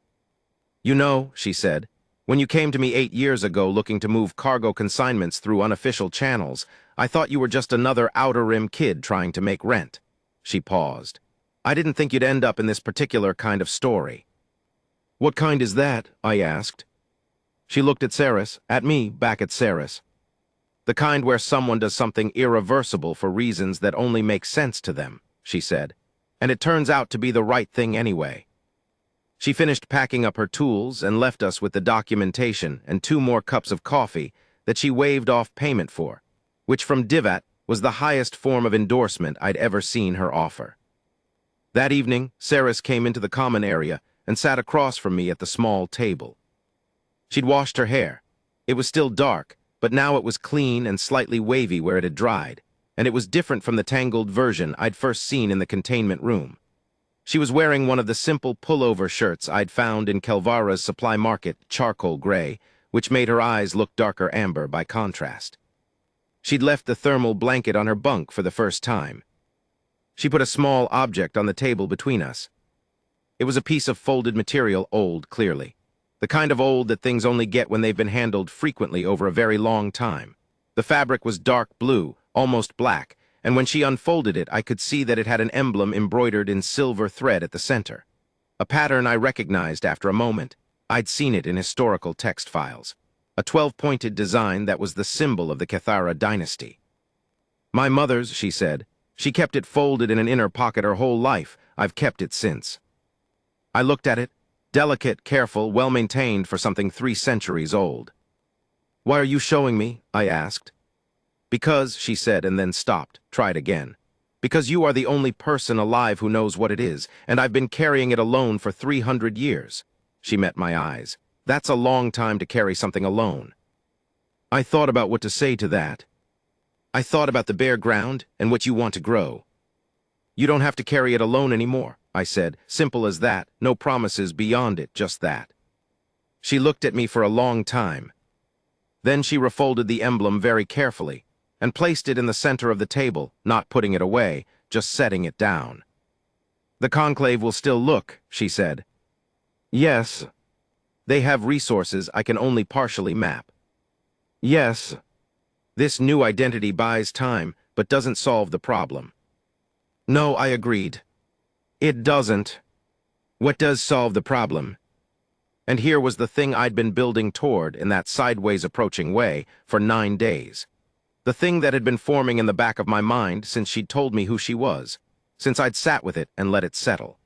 You know, she said, when you came to me 8 years ago looking to move cargo consignments through unofficial channels, I thought you were just another Outer Rim kid trying to make rent. She paused. I didn't think you'd end up in this particular kind of story. What kind is that? I asked. She looked at Ceres, at me, back at Ceres. The kind where someone does something irreversible for reasons that only make sense to them, she said. And it turns out to be the right thing anyway. She finished packing up her tools and left us with the documentation and 2 more cups of coffee that she waived off payment for, which from Divat was the highest form of endorsement I'd ever seen her offer. That evening, Ceres came into the common area and sat across from me at the small table. She'd washed her hair. It was still dark, but now it was clean and slightly wavy where it had dried, and it was different from the tangled version I'd first seen in the containment room. She was wearing one of the simple pullover shirts I'd found in Kelvara's supply market, charcoal gray, which made her eyes look darker amber by contrast. She'd left the thermal blanket on her bunk for the first time. She put a small object on the table between us. It was a piece of folded material, old, clearly. The kind of old that things only get when they've been handled frequently over a very long time. The fabric was dark blue, almost black, and when she unfolded it, I could see that it had an emblem embroidered in silver thread at the center. A pattern I recognized after a moment. I'd seen it in historical text files. A 12-pointed design that was the symbol of the Cathara dynasty. My mother's, she said. She kept it folded in an inner pocket her whole life. I've kept it since. I looked at it. Delicate, careful, well-maintained for something 3 centuries old. Why are you showing me? I asked. Because, she said, and then stopped, tried again. Because you are the only person alive who knows what it is, and I've been carrying it alone for 300 years. She met my eyes. That's a long time to carry something alone. I thought about what to say to that. I thought about the bare ground and what you want to grow. You don't have to carry it alone anymore, I said. Simple as that, no promises beyond it, just that. She looked at me for a long time. Then she refolded the emblem very carefully and placed it in the center of the table, not putting it away, just setting it down. The Conclave will still look, she said. Yes. They have resources I can only partially map. Yes. This new identity buys time, but doesn't solve the problem. No, I agreed. It doesn't. What does solve the problem? And here was the thing I'd been building toward in that sideways approaching way for 9 days. The thing that had been forming in the back of my mind since she'd told me who she was, since I'd sat with it and let it settle.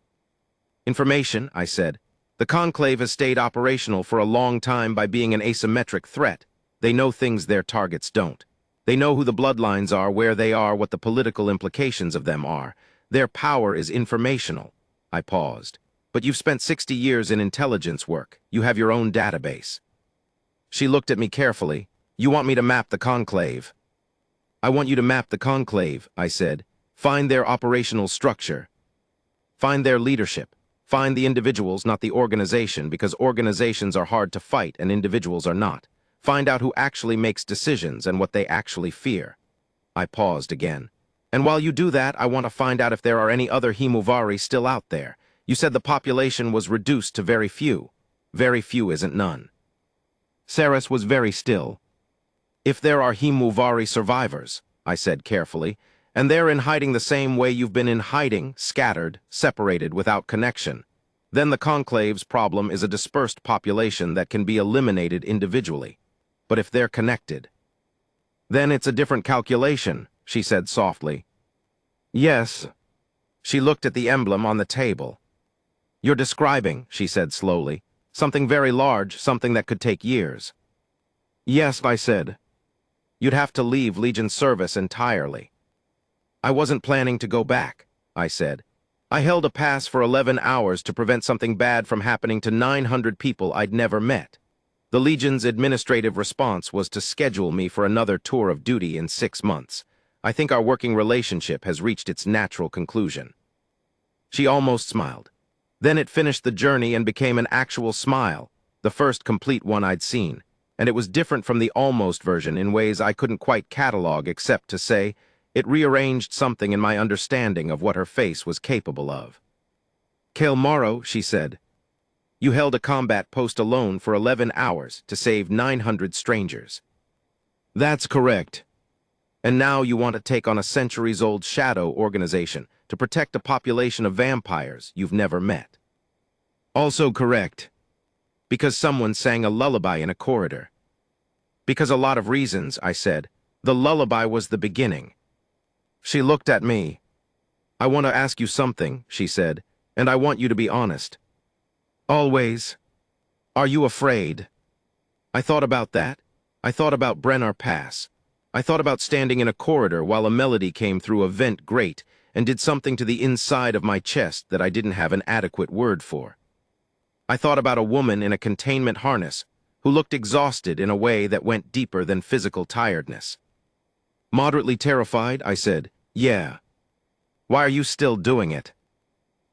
Information, I said. The Conclave has stayed operational for a long time by being an asymmetric threat. They know things their targets don't. They know who the bloodlines are, where they are, what the political implications of them are. Their power is informational. I paused. But you've spent 60 years in intelligence work. You have your own database. She looked at me carefully. You want me to map the Conclave? I want you to map the Conclave, I said. Find their operational structure. Find their leadership. Find the individuals, not the organization, because organizations are hard to fight and individuals are not. Find out who actually makes decisions and what they actually fear. I paused again. And while you do that, I want to find out if there are any other Himuvari still out there. You said the population was reduced to very few. Very few isn't none. Saris was very still. If there are Himuvari survivors, I said carefully, and they're in hiding the same way you've been in hiding, scattered, separated, without connection, then the Conclave's problem is a dispersed population that can be eliminated individually. But if they're connected, then it's a different calculation, she said softly. Yes. She looked at the emblem on the table. You're describing, she said slowly, something very large, something that could take years. Yes, I said. You'd have to leave Legion service entirely. I wasn't planning to go back, I said. I held a pass for 11 hours to prevent something bad from happening to 900 people I'd never met. The Legion's administrative response was to schedule me for another tour of duty in 6 months. I think our working relationship has reached its natural conclusion. She almost smiled. Then it finished the journey and became an actual smile, the first complete one I'd seen, and it was different from the almost version in ways I couldn't quite catalog except to say it rearranged something in my understanding of what her face was capable of. Kale Morrow, she said, you held a combat post alone for 11 hours to save 900 strangers. That's correct. And now you want to take on a centuries-old shadow organization to protect a population of vampires you've never met. Also correct. Because someone sang a lullaby in a corridor. Because a lot of reasons, I said. The lullaby was the beginning. She looked at me. I want to ask you something, she said, and I want you to be honest. Always. Are you afraid? I thought about that. I thought about Brenner Pass. I thought about standing in a corridor while a melody came through a vent grate and did something to the inside of my chest that I didn't have an adequate word for. I thought about a woman in a containment harness who looked exhausted in a way that went deeper than physical tiredness. Moderately terrified, I said, yeah. Why are you still doing it?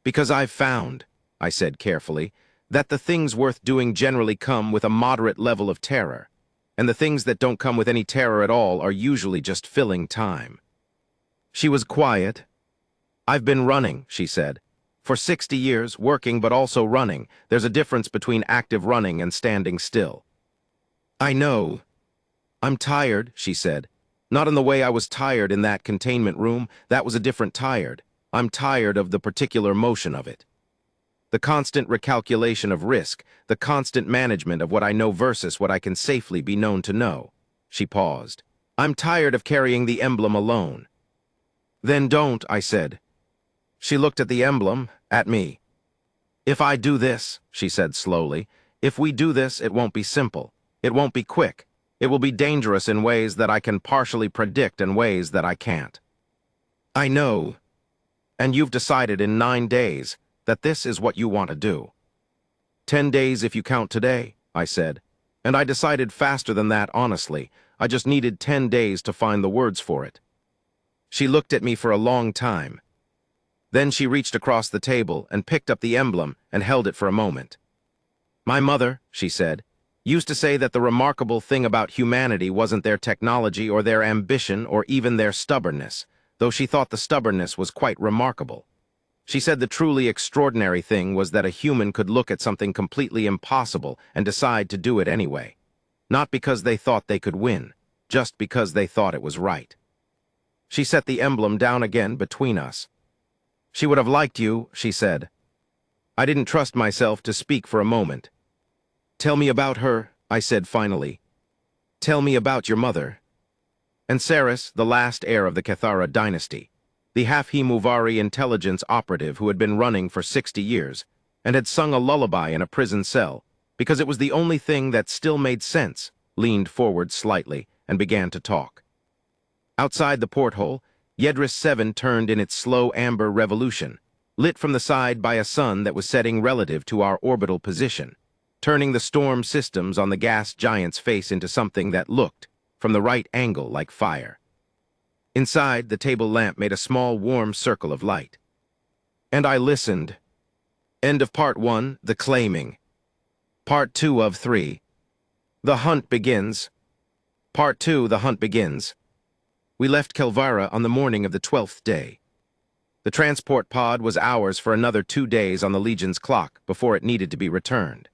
Because I've found, I said carefully, that the things worth doing generally come with a moderate level of terror, and the things that don't come with any terror at all are usually just filling time. She was quiet. I've been running, she said. For 60 years, working but also running. There's a difference between active running and standing still. I know. I'm tired, she said. Not in the way I was tired in that containment room. That was a different tired. I'm tired of the particular motion of it. The constant recalculation of risk, the constant management of what I know versus what I can safely be known to know. She paused. I'm tired of carrying the emblem alone. Then don't, I said. She looked at the emblem, at me. If I do this, she said slowly, if we do this, it won't be simple. It won't be quick. It will be dangerous in ways that I can partially predict and ways that I can't. I know. And you've decided in 9 days that this is what you want to do. 10 days if you count today, I said. And I decided faster than that, honestly. I just needed 10 days to find the words for it. She looked at me for a long time. Then she reached across the table and picked up the emblem and held it for a moment. My mother, she said, used to say that the remarkable thing about humanity wasn't their technology or their ambition or even their stubbornness, though she thought the stubbornness was quite remarkable. She said the truly extraordinary thing was that a human could look at something completely impossible and decide to do it anyway. Not because they thought they could win, just because they thought it was right. She set the emblem down again between us. She would have liked you, she said. I didn't trust myself to speak for a moment. Tell me about her, I said finally. Tell me about your mother. And Saris, the last heir of the Cathara dynasty, the half-Himuvari intelligence operative who had been running for 60 years and had sung a lullaby in a prison cell because it was the only thing that still made sense, leaned forward slightly and began to talk. Outside the porthole, Yedris 7 turned in its slow amber revolution, lit from the side by a sun that was setting relative to our orbital position, turning the storm systems on the gas giant's face into something that looked, from the right angle, like fire. Inside, the table lamp made a small warm circle of light. And I listened. End of Part 1, The Claiming. Part 2 of 3. The Hunt Begins. Part 2, The Hunt Begins. We left Kelvara on the morning of the 12th day. The transport pod was ours for another 2 days on the Legion's clock before it needed to be returned.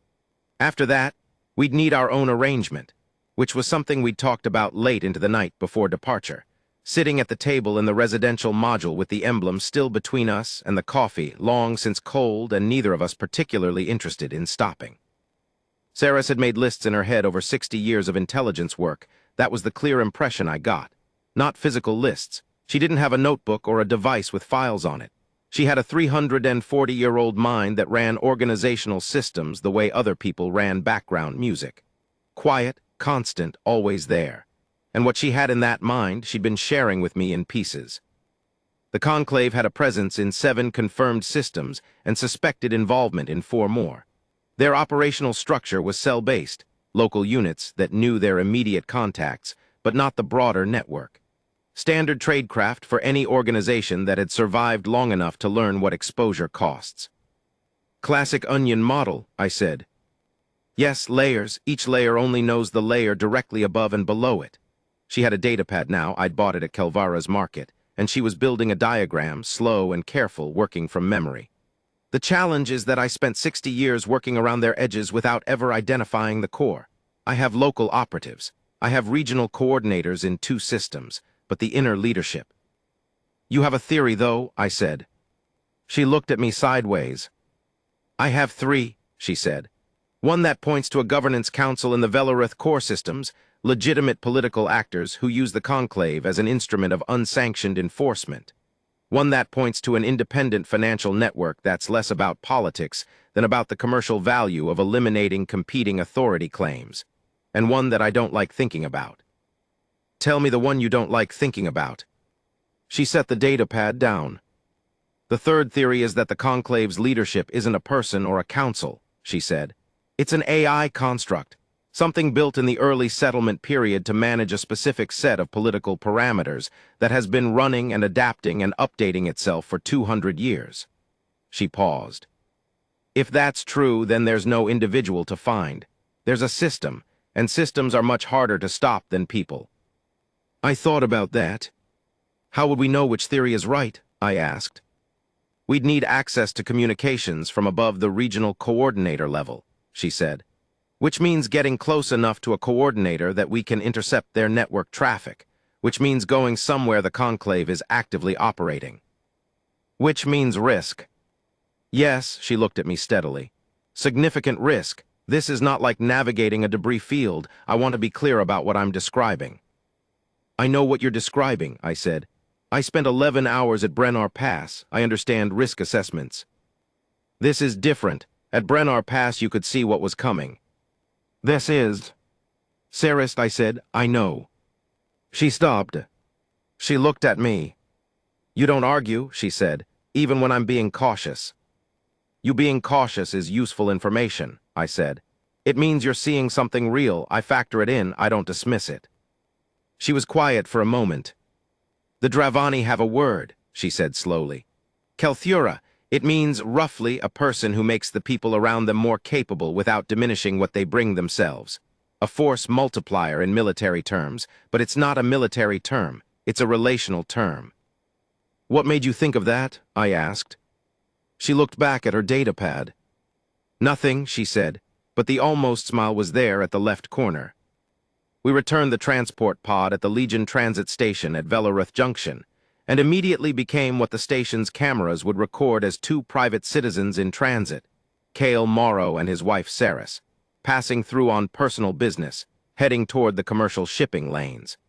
After that, we'd need our own arrangement, which was something we'd talked about late into the night before departure, sitting at the table in the residential module with the emblem still between us and the coffee long since cold and neither of us particularly interested in stopping. Saris had made lists in her head over 60 years of intelligence work. That was the clear impression I got. Not physical lists. She didn't have a notebook or a device with files on it. She had a 340-year-old mind that ran organizational systems the way other people ran background music. Quiet, constant, always there. And what she had in that mind, she'd been sharing with me in pieces. The Conclave had a presence in 7 confirmed systems and suspected involvement in 4 more. Their operational structure was cell-based, local units that knew their immediate contacts, but not the broader network. Standard tradecraft for any organization that had survived long enough to learn what exposure costs. Classic onion model, I said. Yes, layers. Each layer only knows the layer directly above and below it. She had a datapad now. I'd bought it at Kelvara's market, and she was building a diagram, slow and careful, working from memory. The challenge is that I spent 60 years working around their edges without ever identifying the core. I have local operatives. I have regional coordinators in 2 systems, but the inner leadership. You have a theory, though, I said. She looked at me sideways. I have 3, she said. One that points to a governance council in the Velaruth core systems, legitimate political actors who use the Conclave as an instrument of unsanctioned enforcement. One that points to an independent financial network that's less about politics than about the commercial value of eliminating competing authority claims. And one that I don't like thinking about. Tell me the one you don't like thinking about. She set the datapad down. The third theory is that the Conclave's leadership isn't a person or a council, she said. It's an AI construct, something built in the early settlement period to manage a specific set of political parameters that has been running and adapting and updating itself for 200 years. She paused. If that's true, then there's no individual to find. There's a system, and systems are much harder to stop than people. I thought about that. How would we know which theory is right? I asked. We'd need access to communications from above the regional coordinator level, she said, which means getting close enough to a coordinator that we can intercept their network traffic, which means going somewhere the Conclave is actively operating. Which means risk. Yes, she looked at me steadily. Significant risk. This is not like navigating a debris field. I want to be clear about what I'm describing. I know what you're describing, I said. I spent 11 hours at Brennar Pass. I understand risk assessments. This is different. At Brennar Pass, you could see what was coming. This is... Saris, I said, I know. She stopped. She looked at me. You don't argue, she said, even when I'm being cautious. You being cautious is useful information, I said. It means you're seeing something real. I factor it in. I don't dismiss it. She was quiet for a moment. The Dravani have a word, she said slowly. Kelthura. It means, roughly, a person who makes the people around them more capable without diminishing what they bring themselves. A force multiplier in military terms, but it's not a military term. It's a relational term. What made you think of that? I asked. She looked back at her datapad. Nothing, she said, but the almost smile was there at the left corner. We returned the transport pod at the Legion Transit Station at Velaruth Junction, and immediately became what the station's cameras would record as 2 private citizens in transit, Cale Morrow and his wife Saris. passing through on personal business, heading toward the commercial shipping lanes.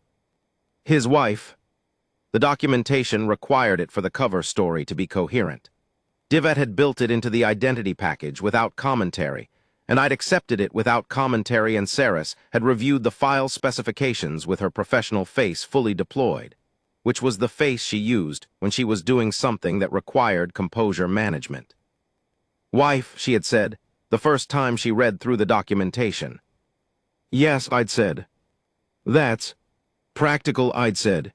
His wife. The documentation required it for the cover story to be coherent. Divet had built it into the identity package without commentary, and I'd accepted it without commentary, and Saris had reviewed the file specifications with her professional face fully deployed, which was the face she used when she was doing something that required composure management. Wife, she had said, the first time she read through the documentation. Yes, I'd said. That's practical, I'd said.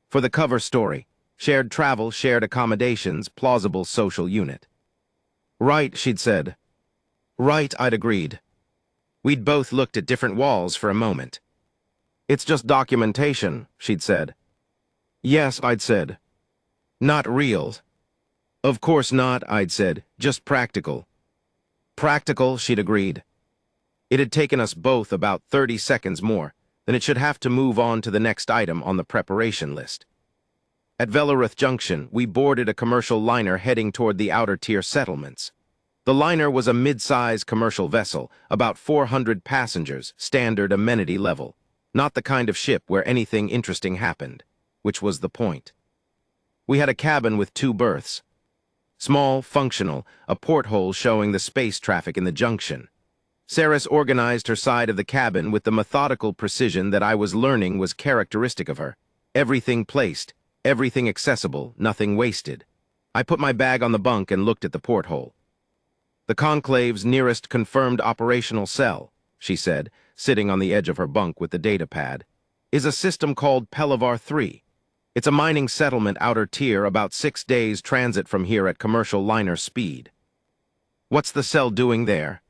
For the cover story, shared travel, shared accommodations, plausible social unit. Right, she'd said. Right, I'd agreed. We'd both looked at different walls for a moment. It's just documentation, she'd said. Yes, I'd said. Not real. Of course not, I'd said. Just practical. Practical, she'd agreed. It had taken us both about 30 seconds more, then it should have to move on to the next item on the preparation list. At Velaruth Junction, we boarded a commercial liner heading toward the outer-tier settlements. The liner was a mid-size commercial vessel, about 400 passengers, standard amenity level. Not the kind of ship where anything interesting happened, which was the point. We had a cabin with 2 berths. Small, functional, a porthole showing the space traffic in the junction. Saris organized her side of the cabin with the methodical precision that I was learning was characteristic of her. Everything placed, everything accessible, nothing wasted. I put my bag on the bunk and looked at the porthole. The Conclave's nearest confirmed operational cell, she said, sitting on the edge of her bunk with the data pad, is a system called Pelivar 3. It's a mining settlement outer tier about 6 days transit from here at commercial liner speed. What's the cell doing there?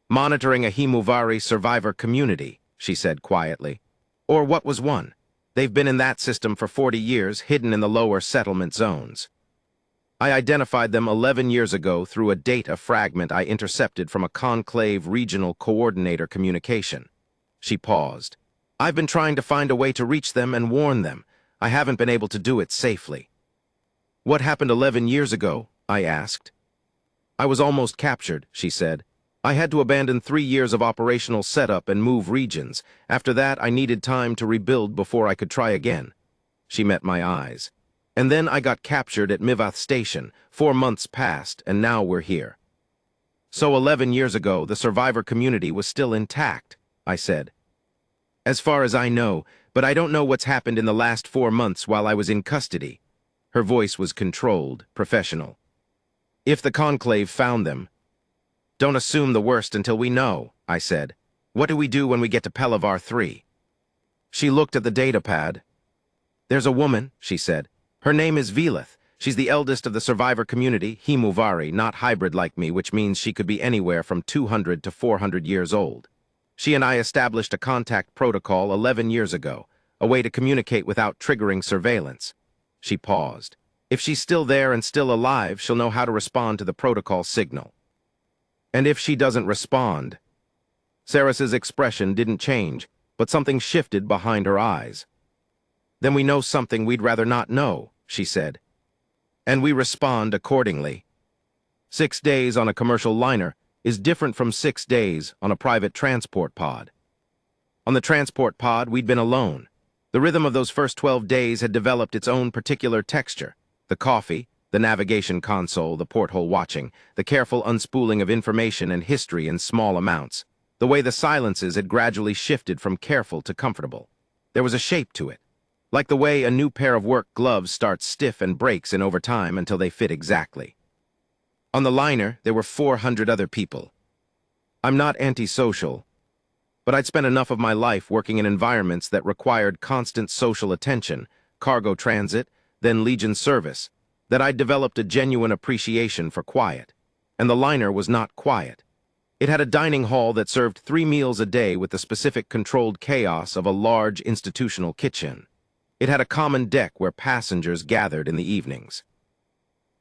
Monitoring a Himuvari survivor community, she said quietly. Or what was one? They've been in that system for 40 years, hidden in the lower settlement zones. I identified them 11 years ago through a data fragment I intercepted from a Conclave regional coordinator communication. She paused. I've been trying to find a way to reach them and warn them. I haven't been able to do it safely. What happened 11 years ago? I asked. I was almost captured, she said. I had to abandon 3 years of operational setup and move regions. After that, I needed time to rebuild before I could try again. She met my eyes. And then I got captured at Mivath Station. 4 months passed, and now we're here. So 11 years ago, the survivor community was still intact, I said. As far as I know, but I don't know what's happened in the last 4 months while I was in custody. Her voice was controlled, professional. If the Conclave found them, don't assume the worst until we know, I said. What do we do when we get to Pelivar 3? She looked at the data pad. There's a woman, she said. Her name is Velith. She's the eldest of the survivor community, Himuvari, not hybrid like me, which means she could be anywhere from 200 to 400 years old. She and I established a contact protocol 11 years ago, a way to communicate without triggering surveillance. She paused. If she's still there and still alive, she'll know how to respond to the protocol signal. And if she doesn't respond? Saris's expression didn't change, but something shifted behind her eyes. Then we know something we'd rather not know, she said. And we respond accordingly. 6 days on a commercial liner is different from 6 days on a private transport pod. On the transport pod, we'd been alone. The rhythm of those first 12 days had developed its own particular texture. The coffee, the navigation console, the porthole watching, the careful unspooling of information and history in small amounts. The way the silences had gradually shifted from careful to comfortable. There was a shape to it, like the way a new pair of work gloves starts stiff and breaks in over time until they fit exactly. On the liner, there were 400 other people. I'm not antisocial, but I'd spent enough of my life working in environments that required constant social attention, cargo transit, then Legion service, that I'd developed a genuine appreciation for quiet. And the liner was not quiet. It had a dining hall that served 3 meals a day with the specific controlled chaos of a large institutional kitchen. It had a common deck where passengers gathered in the evenings.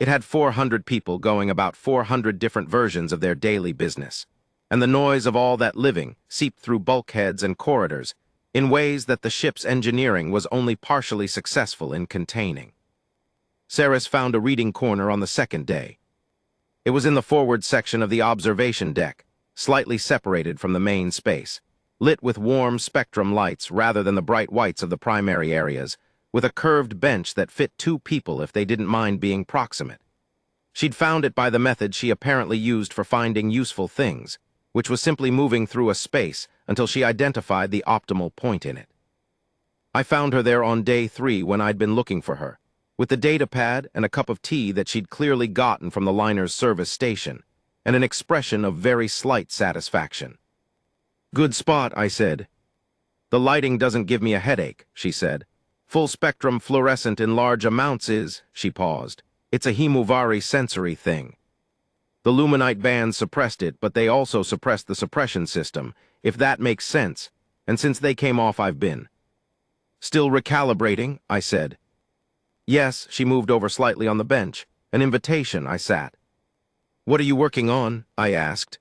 It had 400 people going about 400 different versions of their daily business, and the noise of all that living seeped through bulkheads and corridors in ways that the ship's engineering was only partially successful in containing. Saris found a reading corner on the second day. It was in the forward section of the observation deck, slightly separated from the main space, lit with warm spectrum lights rather than the bright whites of the primary areas, with a curved bench that fit two people if they didn't mind being proximate. She'd found it by the method she apparently used for finding useful things, which was simply moving through a space until she identified the optimal point in it. I found her there on day 3 when I'd been looking for her, with the data pad and a cup of tea that she'd clearly gotten from the liner's service station, and an expression of very slight satisfaction. "Good spot," I said. "The lighting doesn't give me a headache," she said. "Full-spectrum fluorescent in large amounts is," she paused. "It's a Himawari sensory thing. The luminite bands suppressed it, but they also suppressed the suppression system, if that makes sense, and since they came off I've been." "Still recalibrating?" I said. "Yes," she moved over slightly on the bench. "An invitation," I sat. "What are you working on?" I asked.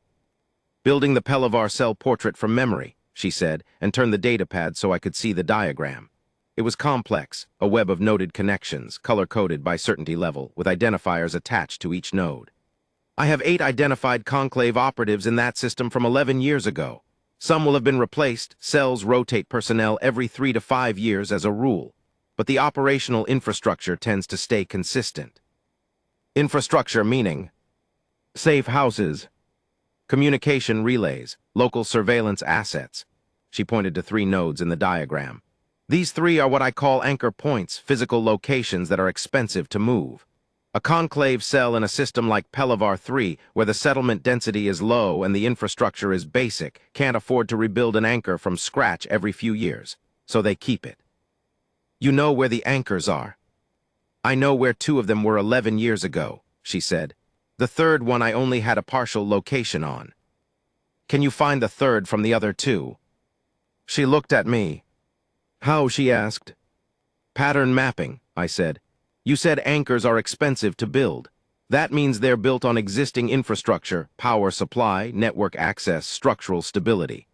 "Building the Pelivar cell portrait from memory," she said, and turned the datapad so I could see the diagram. It was complex, a web of noted connections, color-coded by certainty level, with identifiers attached to each node. "I have 8 identified Conclave operatives in that system from 11 years ago. Some will have been replaced. Cells rotate personnel every 3 to 5 years as a rule, but the operational infrastructure tends to stay consistent." Infrastructure meaning safe houses, communication relays, local surveillance assets. She pointed to 3 nodes in the diagram. "These 3 are what I call anchor points, physical locations that are expensive to move. A conclave cell in a system like Pelivar 3, where the settlement density is low and the infrastructure is basic, can't afford to rebuild an anchor from scratch every few years, so they keep it." "You know where the anchors are?" "I know where 2 of them were 11 years ago," she said. "The third one I only had a partial location on." "Can you find the third from the other 2? She looked at me. "How?" she asked. "Pattern mapping," I said. "You said anchors are expensive to build. That means they're built on existing infrastructure, power supply, network access, structural stability.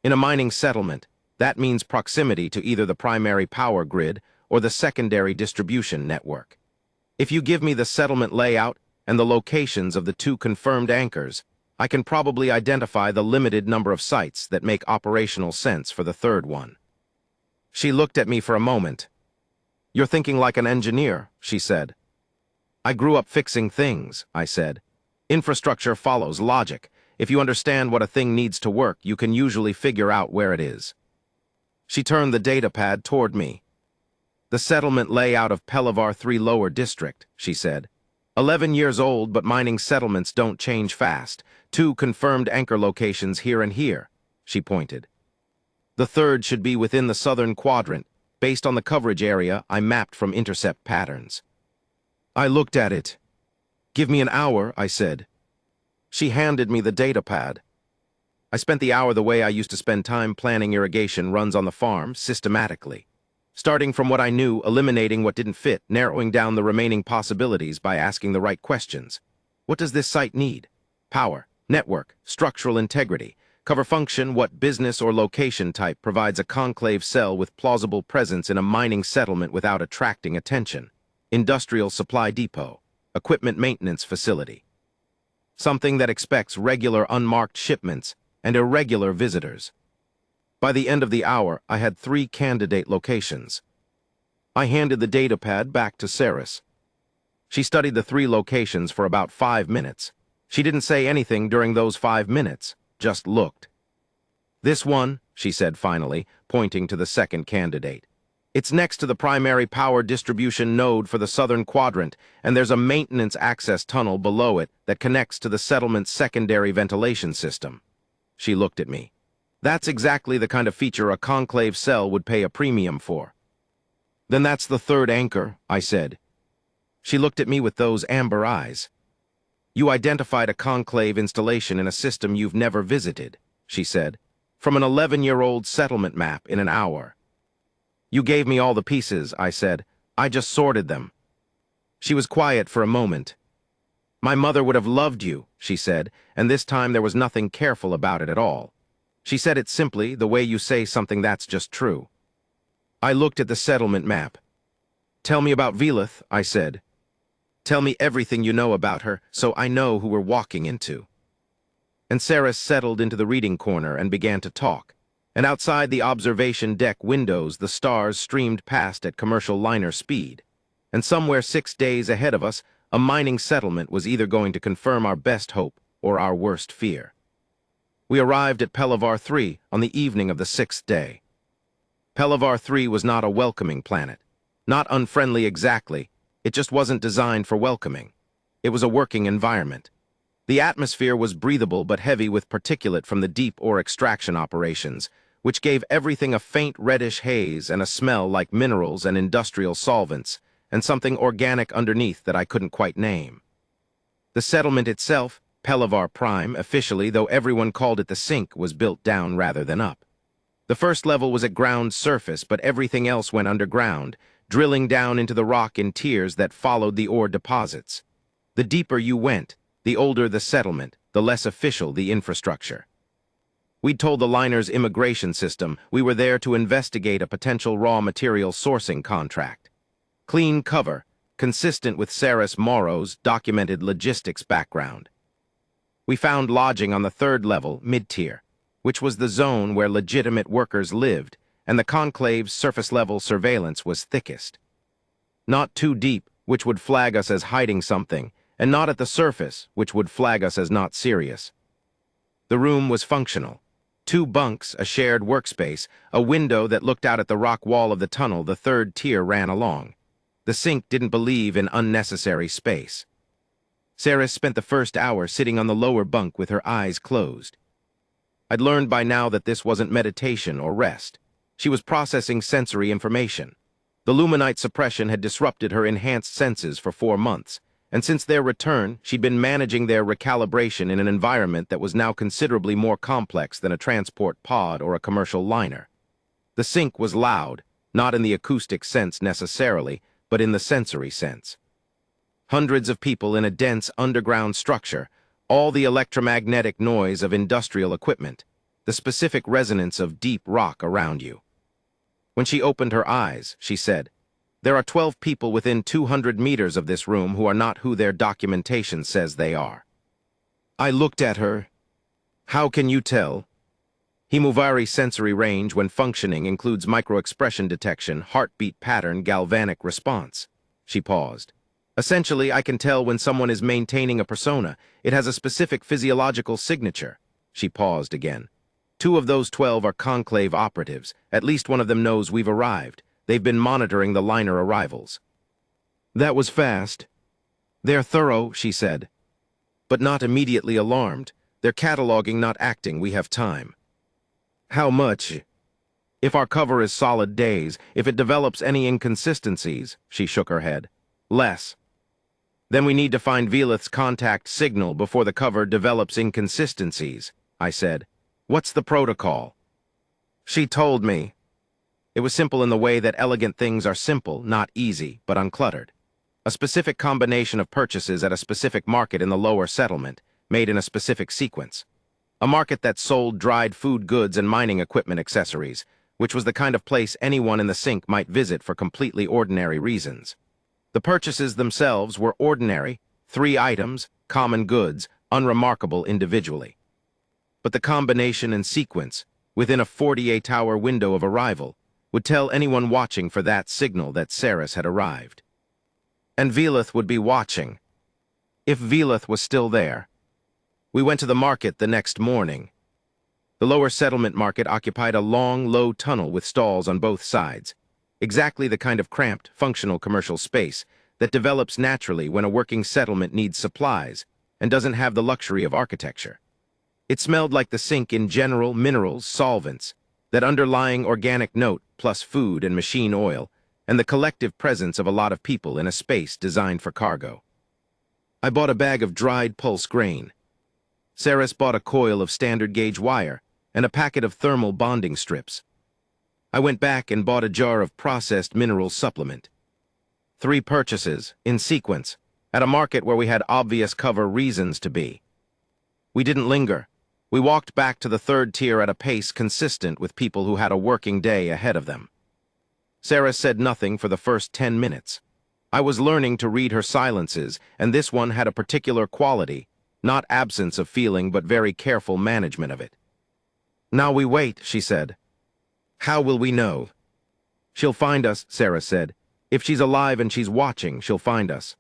In a mining settlement, that means proximity to either the primary power grid or the secondary distribution network. If you give me the settlement layout and the locations of the 2 confirmed anchors, I can probably identify the limited number of sites that make operational sense for the third one." She looked at me for a moment. "You're thinking like an engineer," she said. "I grew up fixing things," I said. "Infrastructure follows logic. If you understand what a thing needs to work, you can usually figure out where it is." She turned the datapad toward me. "The settlement layout of Pelivar 3 Lower District," she said. 11 years old, but mining settlements don't change fast. 2 confirmed anchor locations here and here," she pointed. "The third should be within the southern quadrant, based on the coverage area I mapped from intercept patterns." I looked at it. "Give me an hour," I said. She handed me the datapad. I spent the hour the way I used to spend time planning irrigation runs on the farm, systematically. Starting from what I knew, eliminating what didn't fit, narrowing down the remaining possibilities by asking the right questions. What does this site need? Power, network, structural integrity. Cover function, what business or location type provides a conclave cell with plausible presence in a mining settlement without attracting attention? Industrial supply depot, equipment maintenance facility. Something that expects regular unmarked shipments and irregular visitors. By the end of the hour, I had 3 candidate locations. I handed the datapad back to Saris. She studied the 3 locations for about 5 minutes. She didn't say anything during those 5 minutes, just looked. "This one," she said finally, pointing to the second candidate. "It's next to the primary power distribution node for the southern quadrant, and there's a maintenance access tunnel below it that connects to the settlement's secondary ventilation system." She looked at me. "That's exactly the kind of feature a conclave cell would pay a premium for." "Then that's the third anchor," I said. She looked at me with those amber eyes. "You identified a conclave installation in a system you've never visited," she said, "from an 11-year-old settlement map in an hour." "You gave me all the pieces," I said. "I just sorted them." She was quiet for a moment. "My mother would have loved you," she said, and this time there was nothing careful about it at all. She said it simply, the way you say something that's just true. I looked at the settlement map. "Tell me about Velith," I said. "Tell me everything you know about her, so I know who we're walking into." and Sarah settled into the reading corner and began to talk. And outside the observation deck windows, the stars streamed past at commercial liner speed. And somewhere 6 days ahead of us, a mining settlement was either going to confirm our best hope or our worst fear. We arrived at Pelivar 3 on the evening of the 6th day. Pelivar 3 was not a welcoming planet. Not unfriendly exactly, it just wasn't designed for welcoming. It was a working environment. The atmosphere was breathable but heavy with particulate from the deep ore extraction operations, which gave everything a faint reddish haze and a smell like minerals and industrial solvents, and something organic underneath that I couldn't quite name. The settlement itself, Pelivar Prime, officially, though everyone called it the Sink, was built down rather than up. The first level was at ground surface, but everything else went underground, drilling down into the rock in tiers that followed the ore deposits. The deeper you went, the older the settlement, the less official the infrastructure. We'd told the liner's immigration system we were there to investigate a potential raw material sourcing contract. Clean cover, consistent with Saris Morrow's documented logistics background. We found lodging on the third level, mid-tier, which was the zone where legitimate workers lived, and the Conclave's surface-level surveillance was thickest. Not too deep, which would flag us as hiding something, and not at the surface, which would flag us as not serious. The room was functional. 2 bunks, a shared workspace, a window that looked out at the rock wall of the tunnel the third tier ran along. The Sink didn't believe in unnecessary space. Saris spent the first hour sitting on the lower bunk with her eyes closed. I'd learned by now that this wasn't meditation or rest. She was processing sensory information. The luminite suppression had disrupted her enhanced senses for 4 months, and since their return, she'd been managing their recalibration in an environment that was now considerably more complex than a transport pod or a commercial liner. The Sink was loud, not in the acoustic sense necessarily, but in the sensory sense. Hundreds of people in a dense underground structure, all the electromagnetic noise of industrial equipment, the specific resonance of deep rock around you. When she opened her eyes, she said, "There are 12 people within 200 meters of this room who are not who their documentation says they are." I looked at her. "How can you tell?" Himuvari's sensory range when functioning includes micro-expression detection, heartbeat pattern, galvanic response. She paused. "Essentially, I can tell when someone is maintaining a persona. It has a specific physiological signature." She paused again. "2 of those 12 are Conclave operatives. At least one of them knows we've arrived. They've been monitoring the liner arrivals." "That was fast." "They're thorough," she said, "but not immediately alarmed. They're cataloging, not acting. We have time." "How much?" "If our cover is solid days, if it develops any inconsistencies," she shook her head. "Less." "Then we need to find Velith's contact signal before the cover develops inconsistencies," I said. "What's the protocol?" She told me. It was simple in the way that elegant things are simple, not easy, but uncluttered. A specific combination of purchases at a specific market in the lower settlement, made in a specific sequence. A market that sold dried food goods and mining equipment accessories, which was the kind of place anyone in the Sink might visit for completely ordinary reasons. The purchases themselves were ordinary, 3 items, common goods, unremarkable individually. But the combination and sequence, within a 48-hour window of arrival, would tell anyone watching for that signal that Saris had arrived. And Velith would be watching. If Velith was still there. We went to the market the next morning. The lower settlement market occupied a long, low tunnel with stalls on both sides. Exactly the kind of cramped, functional commercial space that develops naturally when a working settlement needs supplies and doesn't have the luxury of architecture. It smelled like the Sink in general, minerals, solvents, that underlying organic note plus food and machine oil, and the collective presence of a lot of people in a space designed for cargo. I bought a bag of dried pulse grain. Saris bought a coil of standard gauge wire and a packet of thermal bonding strips. I went back and bought a jar of processed mineral supplement. 3 purchases, in sequence, at a market where we had obvious cover reasons to be. We didn't linger. We walked back to the third tier at a pace consistent with people who had a working day ahead of them. Saris said nothing for the first 10 minutes. I was learning to read her silences, and this one had a particular quality. Not absence of feeling, but very careful management of it. "Now we wait," she said. "How will we know?" "She'll find us," Sarah said. "If she's alive and she's watching, she'll find us."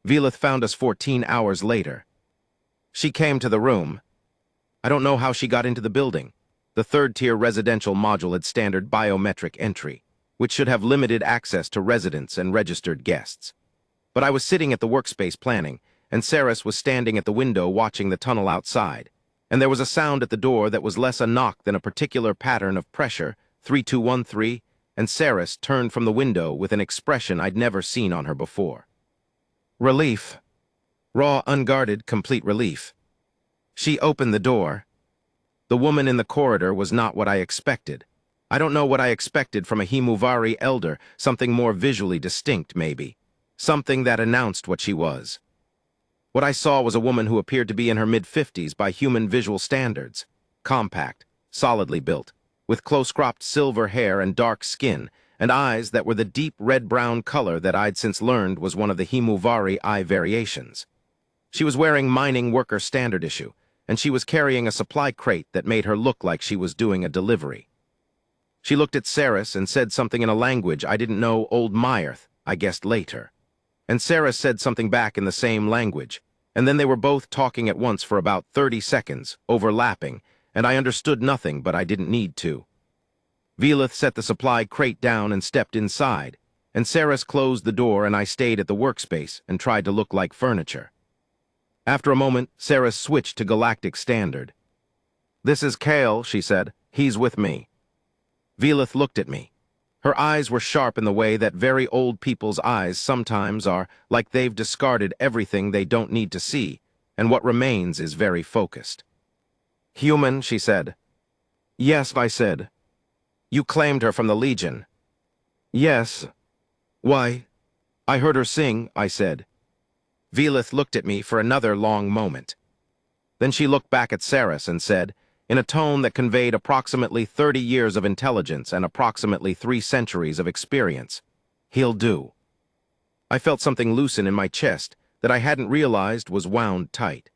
Velith found us 14 hours later. She came to the room. I don't know how she got into the building. The third-tier residential module had standard biometric entry, which should have limited access to residents and registered guests. But I was sitting at the workspace planning, and Saris was standing at the window watching the tunnel outside, and there was a sound at the door that was less a knock than a particular pattern of pressure, 3213, and Saris turned from the window with an expression I'd never seen on her before. Relief. Raw, unguarded, complete relief. She opened the door. The woman in the corridor was not what I expected. I don't know what I expected from a Himuvari elder, something more visually distinct, maybe. Something that announced what she was. What I saw was a woman who appeared to be in her mid-50s by human visual standards. Compact, solidly built, with close-cropped silver hair and dark skin, and eyes that were the deep red-brown color that I'd since learned was one of the Himuvari eye variations. She was wearing mining worker standard issue, and she was carrying a supply crate that made her look like she was doing a delivery. She looked at Saris and said something in a language I didn't know Old Myrth, I guessed later. And Saris said something back in the same language, and then they were both talking at once for about 30 seconds, overlapping, and I understood nothing, but I didn't need to. Velith set the supply crate down and stepped inside, and Saris closed the door and I stayed at the workspace and tried to look like furniture. After a moment, Saris switched to Galactic Standard. "This is Kale," she said. "He's with me." Velith looked at me. Her eyes were sharp in the way that very old people's eyes sometimes are, like they've discarded everything they don't need to see, and what remains is very focused. "Human," she said. "Yes," I said. "You claimed her from the Legion." "Yes." "Why?" "I heard her sing," I said. Velith looked at me for another long moment. Then she looked back at Saris and said, in a tone that conveyed approximately 30 years of intelligence and approximately 3 centuries of experience, "He'll do." I felt something loosen in my chest that I hadn't realized was wound tight.